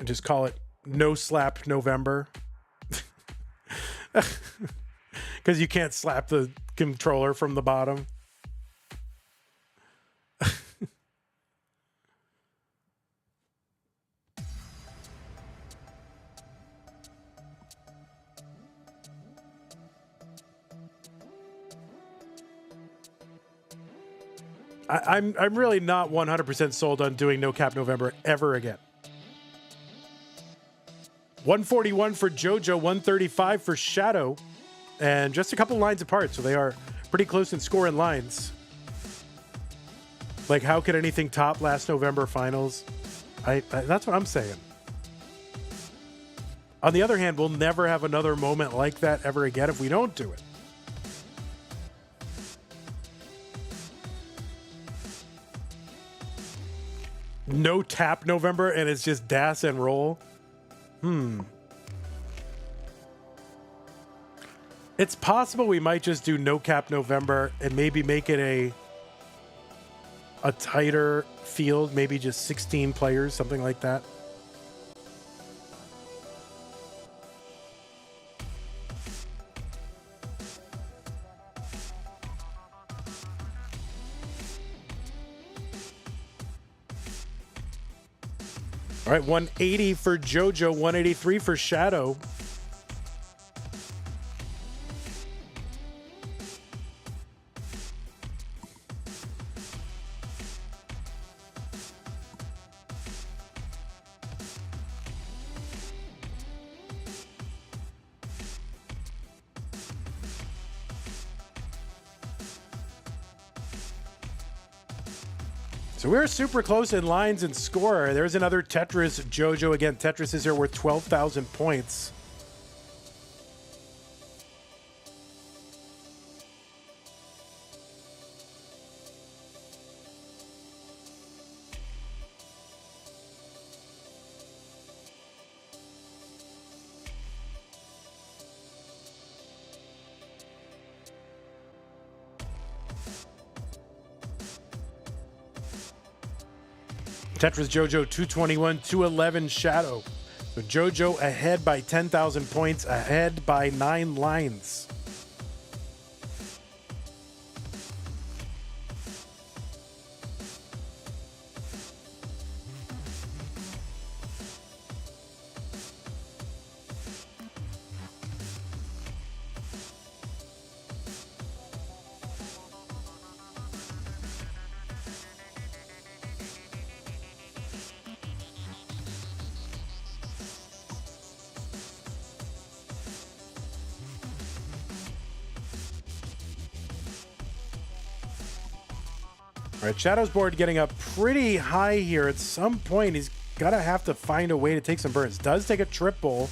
and just call it No Slap November. Because you can't slap the controller from the bottom. I'm really not 100% sold on doing No Cap November ever again. 141 for Jojo, 135 for Shqdw, and just a couple lines apart, so they are pretty close in score and lines. Like, how could anything top last November finals? That's what I'm saying. On the other hand, we'll never have another moment like that ever again if we don't do it. No Tap November and it's just DAS and roll. It's possible we might just do No Cap November and maybe make it a tighter field, maybe just 16 players, something like that. All right, 180 for Jojo, 183 for Shqdw. So we're super close in lines and score. There's another Tetris Jojo. Again, Tetris is here worth 12,000 points. Tetris Jojo 221, 211 Shqdw. So Jojo ahead by 10,000 points, ahead by 9 lines. All right, Shqdw's board getting up pretty high here. At some point, he's gotta have to find a way to take some burns. Does take a triple.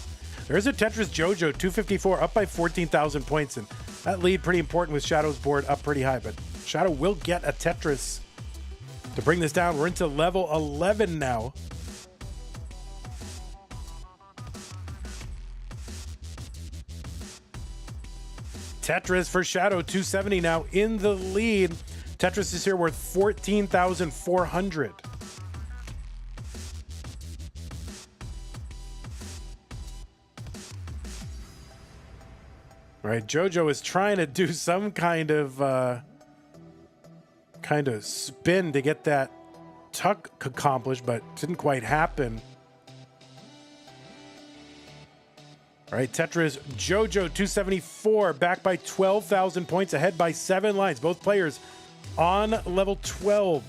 There's a Tetris Jojo, 254, up by 14,000 points, and that lead pretty important with Shqdw's board up pretty high. But Shqdw will get a Tetris to bring this down. We're into level 11 now. Tetris for Shqdw, 270 now in the lead. Tetris is here worth 14,400. All right, Jojo is trying to do some kind of spin to get that tuck accomplished, but didn't quite happen. All right, Tetris Jojo 274, back by 12,000 points, ahead by 7 lines. Both players on level 12.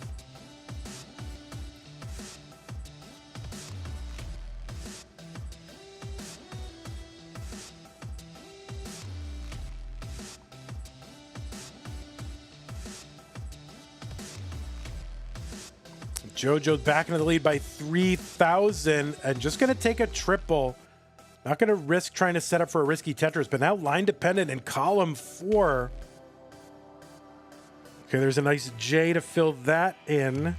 Jojo's back into the lead by 3,000 and just going to take a triple. Not going to risk trying to set up for a risky Tetris, but now line dependent in column 4. Okay, there's a nice J to fill that in.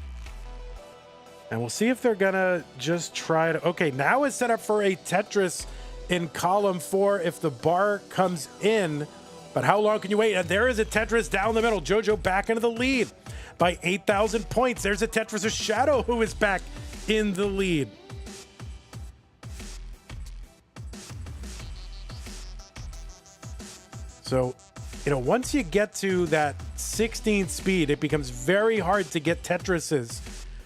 And we'll see if they're going to just try to... Okay, now it's set up for a Tetris in column 4 if the bar comes in. But how long can you wait? And there is a Tetris down the middle. Jojo back into the lead by 8,000 points. There's a Tetris of Shqdw who is back in the lead. So, you know, once you get to that 16 speed, it becomes very hard to get Tetrises.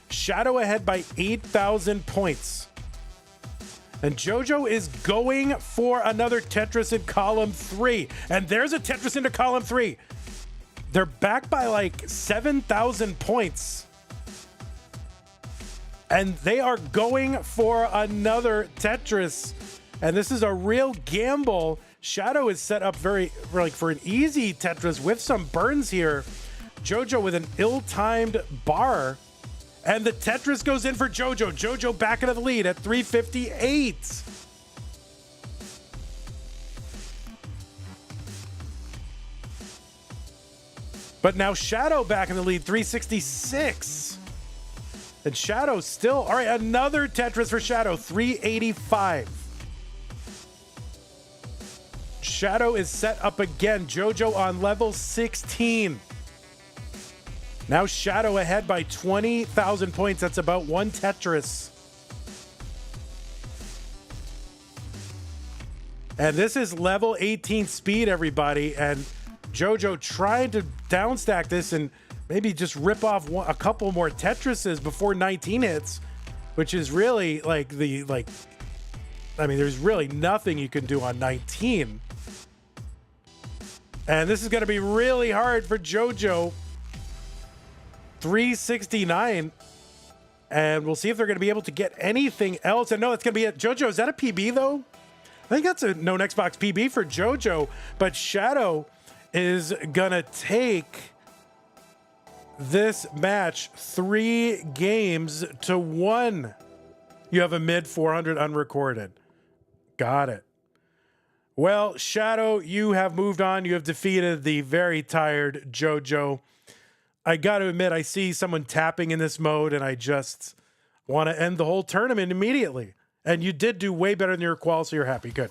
Shqdw ahead by 8,000 points. And Jojo is going for another Tetris in column 3. And there's a Tetris into column 3. They're back by like 7,000 points. And they are going for another Tetris. And this is a real gamble. Shqdw is set up very like for an easy Tetris with some burns here. Jojo with an ill-timed bar. And the Tetris goes in for Jojo. Jojo back into the lead at 358. But now Shqdw back in the lead, 366. And Shqdw still, all right, another Tetris for Shqdw, 385. Shqdw is set up again. Jojo on level 16. Now Shqdw ahead by 20,000 points. That's about one Tetris. And this is level 18 speed, everybody. And Jojo trying to downstack this and maybe just rip off a couple more Tetrises before 19 hits, which is really like I mean, there's really nothing you can do on 19. And this is going to be really hard for Jojo. 369. And we'll see if they're going to be able to get anything else. And no, it's going to be it. Jojo, is that a PB though? I think that's a known Xbox PB for Jojo. But Shqdw is going to take this match 3 games to 1. You have a mid 400 unrecorded. Got it. Well, Shqdw, you have moved on. You have defeated the very tired Jojo. I got to admit, I see someone tapping in this mode, and I just want to end the whole tournament immediately. And you did do way better than your qual, so you're happy. Good.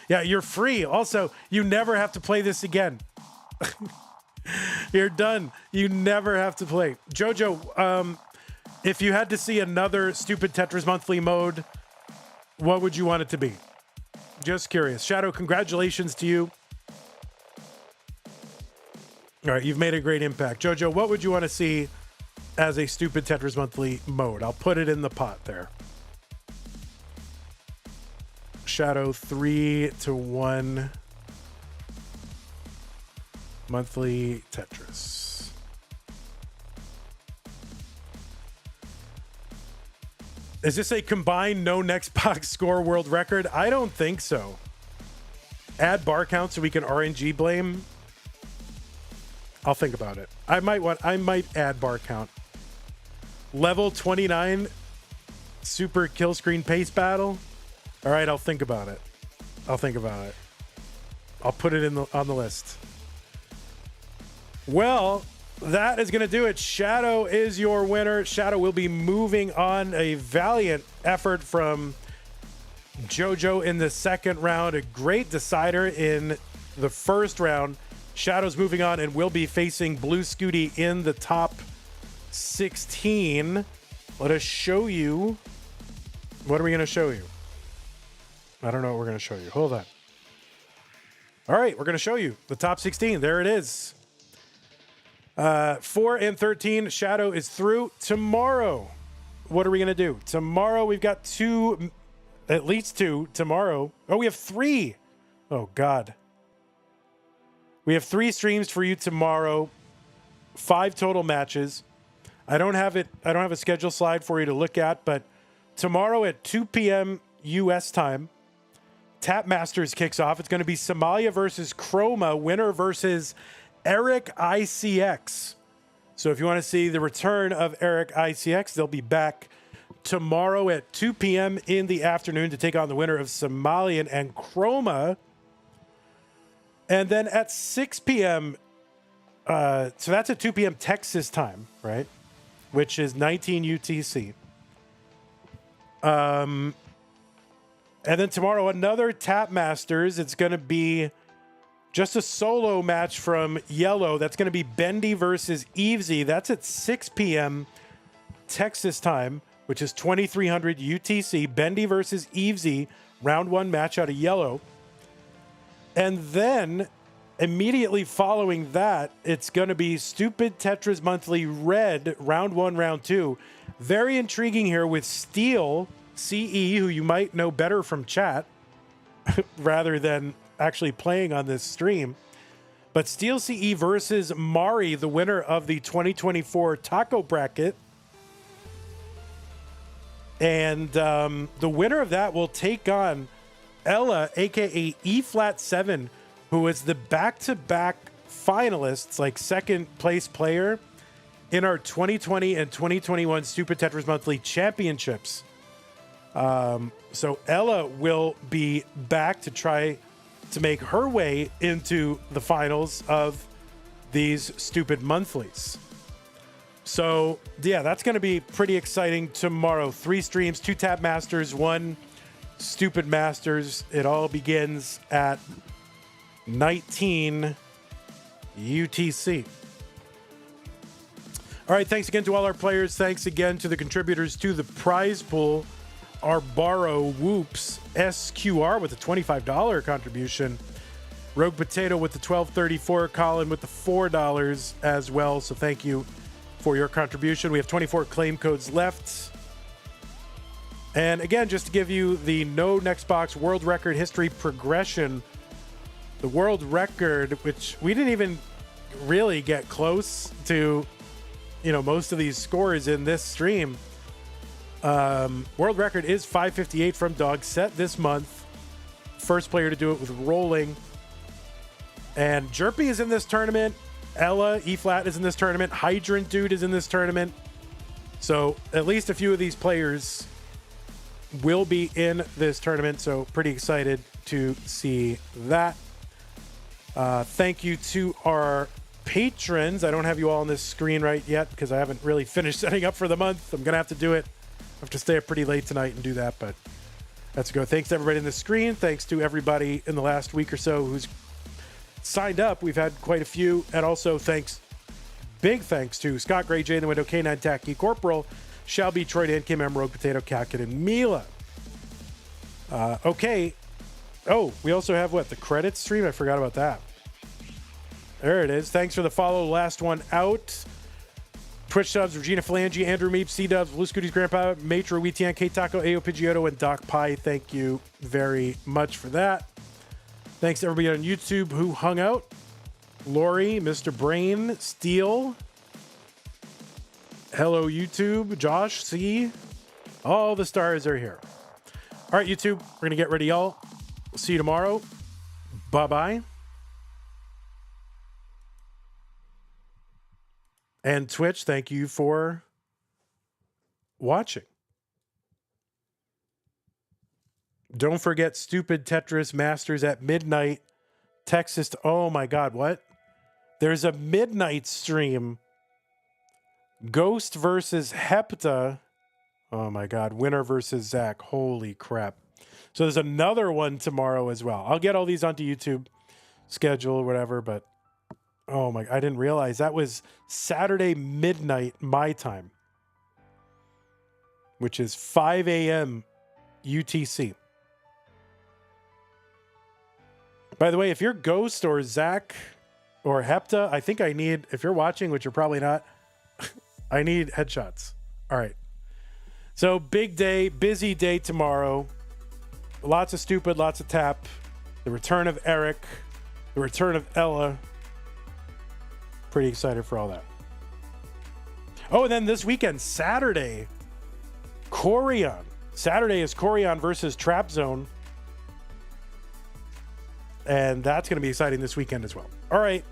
Yeah, you're free. Also, you never have to play this again. You're done. You never have to play. Jojo, if you had to see another stupid Tetris Monthly mode, what would you want it to be? Just curious. Shqdw, congratulations to you. All right, you've made a great impact. Jojo, what would you want to see as a stupid Tetris Monthly mode? I'll put it in the pot there. Shqdw 3-1 monthly Tetris. Is this a combined no next box score world record? I don't think so. Add bar count so we can RNG blame. I'll think about it. I might add bar count. Level 29 super kill screen pace battle. All right, I'll think about it. I'll put it on the list. Well, that is going to do it. Shqdw is your winner. Shqdw will be moving on. A valiant effort from Jojo in the second round. A great decider in the first round. Shqdw's moving on and will be facing Blue Shqdw in the top 16. Let us show you. What are we going to show you? I don't know what we're going to show you. Hold on. All right, we're going to show you the top 16. There it is. 4 and 13. Shqdw is through. Tomorrow, what are we going to do? Tomorrow, we've got 2, at least 2 tomorrow. Oh, we have 3. Oh, God. We have 3 streams for you tomorrow, 5 total matches. I don't have a schedule slide for you to look at, but tomorrow at 2 p.m. U.S. time, Tap Masters kicks off. It's going to be Somalia versus Chroma, winner versus Eric ICX. So if you want to see the return of Eric ICX, they'll be back tomorrow at 2 p.m. in the afternoon to take on the winner of Somalian and Chroma. And then at 6 p.m., so that's at 2 p.m. Texas time, right? Which is 19 UTC. And then tomorrow, another Tap Masters. It's going to be just a solo match from Yellow. That's going to be Bendy versus Evesy. That's at 6 p.m. Texas time, which is 2300 UTC. Bendy versus Evesy, round one match out of Yellow. And then immediately following that, it's going to be Stupid Tetris Monthly Red, round one, round two. Very intriguing here with Steel CE, who you might know better from chat rather than actually playing on this stream. But Steel CE versus Mari, the winner of the 2024 Taco Bracket. And the winner of that will take on Ella, aka E-Flat7, who was the back-to-back finalists, like second place player in our 2020 and 2021 Stupid Tetris Monthly Championships. So Ella will be back to try to make her way into the finals of these Stupid Monthlies. So, yeah, that's going to be pretty exciting tomorrow. 3 streams, 2 Tap Masters, 1 Stupid Masters. It all begins at 19 UTC. All right, thanks again to all our players. Thanks again to the contributors to the prize pool. Arbaro Whoops, SQR with a $25 contribution. Rogue Potato with the $12.34. Colin with the $4 as well. So thank you for your contribution. We have 24 claim codes left. And again, just to give you the no next box world record history progression, the world record, which we didn't even really get close to, you know, most of these scores in this stream. World record is 558 from Dog, set this month. First player to do it with rolling. And Jerpy is in this tournament. Ella, E-Flat is in this tournament. Hydrant Dude is in this tournament. So at least a few of these players will be in this tournament. So pretty excited to see that. Thank you to our patrons. I don't have you all on this screen right yet because I haven't really finished setting up for the month. I'm going to have to do it. I have to stay up pretty late tonight and do that, but let's go. Thanks to everybody in the screen. Thanks to everybody in the last week or so who's signed up. We've had quite a few. And also big thanks to Scott Gray, Jay in the Window, K9 Tacky, Corporal, Shelby, Troy, Dan, Kim, M, Rogue, Potato, Calcut, and Mila. Okay. Oh, we also have what? The credits stream? I forgot about that. There it is. Thanks for the follow. Last one out. Twitch subs, Regina Phalange, Andrew Meep, C-Dubs, Blue Scooty's Grandpa, Matro, WeTian, K-Taco, Ayo Pidgeotto, and Doc Pie. Thank you very much for that. Thanks to everybody on YouTube who hung out. Lori, Mr. Brain, Steel. Hello, YouTube. Josh, C. All the stars are here. All right, YouTube, we're going to get ready, y'all. We'll see you tomorrow. Bye-bye. And Twitch, thank you for watching. Don't forget Stupid Tetris Masters at midnight, Texas. Oh my God, what? There's a midnight stream. Ghost versus Hepta. Oh my God, winner versus Zach. Holy crap. So there's another one tomorrow as well. I'll get all these onto YouTube schedule or whatever, but oh my, I didn't realize that was Saturday midnight my time, which is 5 a.m. UTC. By the way, if you're Ghost or Zach or Hepta, I think I need, if you're watching, which you're probably not, I need headshots. All right. So big day, busy day tomorrow. Lots of Stupid, lots of Tap. The return of Eric, the return of Ella. Pretty excited for all that. Oh, and then this weekend, Saturday, Corion. Saturday is Corion versus Trap Zone. And that's going to be exciting this weekend as well. All right.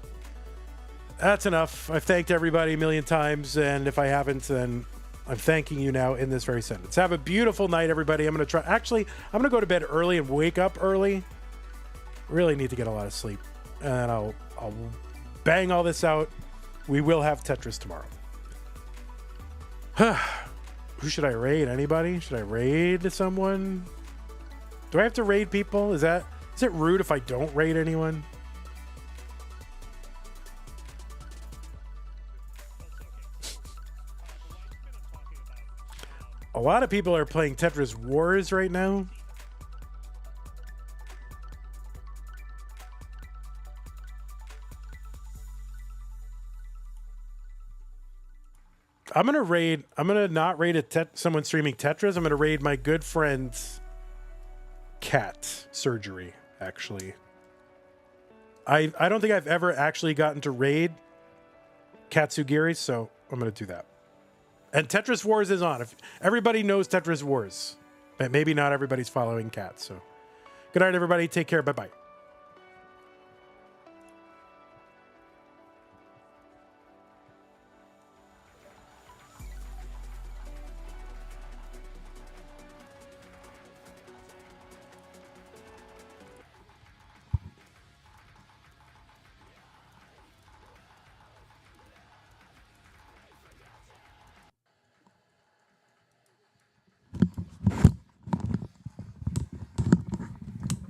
that's enough. I've thanked everybody a million times, and if I haven't, then I'm thanking you now in this very sentence. Have a beautiful night, everybody. I'm gonna go to bed early and wake up early. Really need to get a lot of sleep, and I'll bang all this out. We will have Tetris tomorrow. Who should I raid? Anybody? Should I raid someone? Do I have to raid people? Is it rude if I don't raid anyone? A lot of people are playing Tetris Wars right now. I'm gonna not raid someone streaming Tetris. I'm gonna raid my good friend's cat surgery, actually. I don't think I've ever actually gotten to raid Katsugiri, so I'm gonna do that. And Tetris Wars is on. If everybody knows Tetris Wars, but maybe not everybody's following cats. So good night, everybody. Take care. Bye-bye.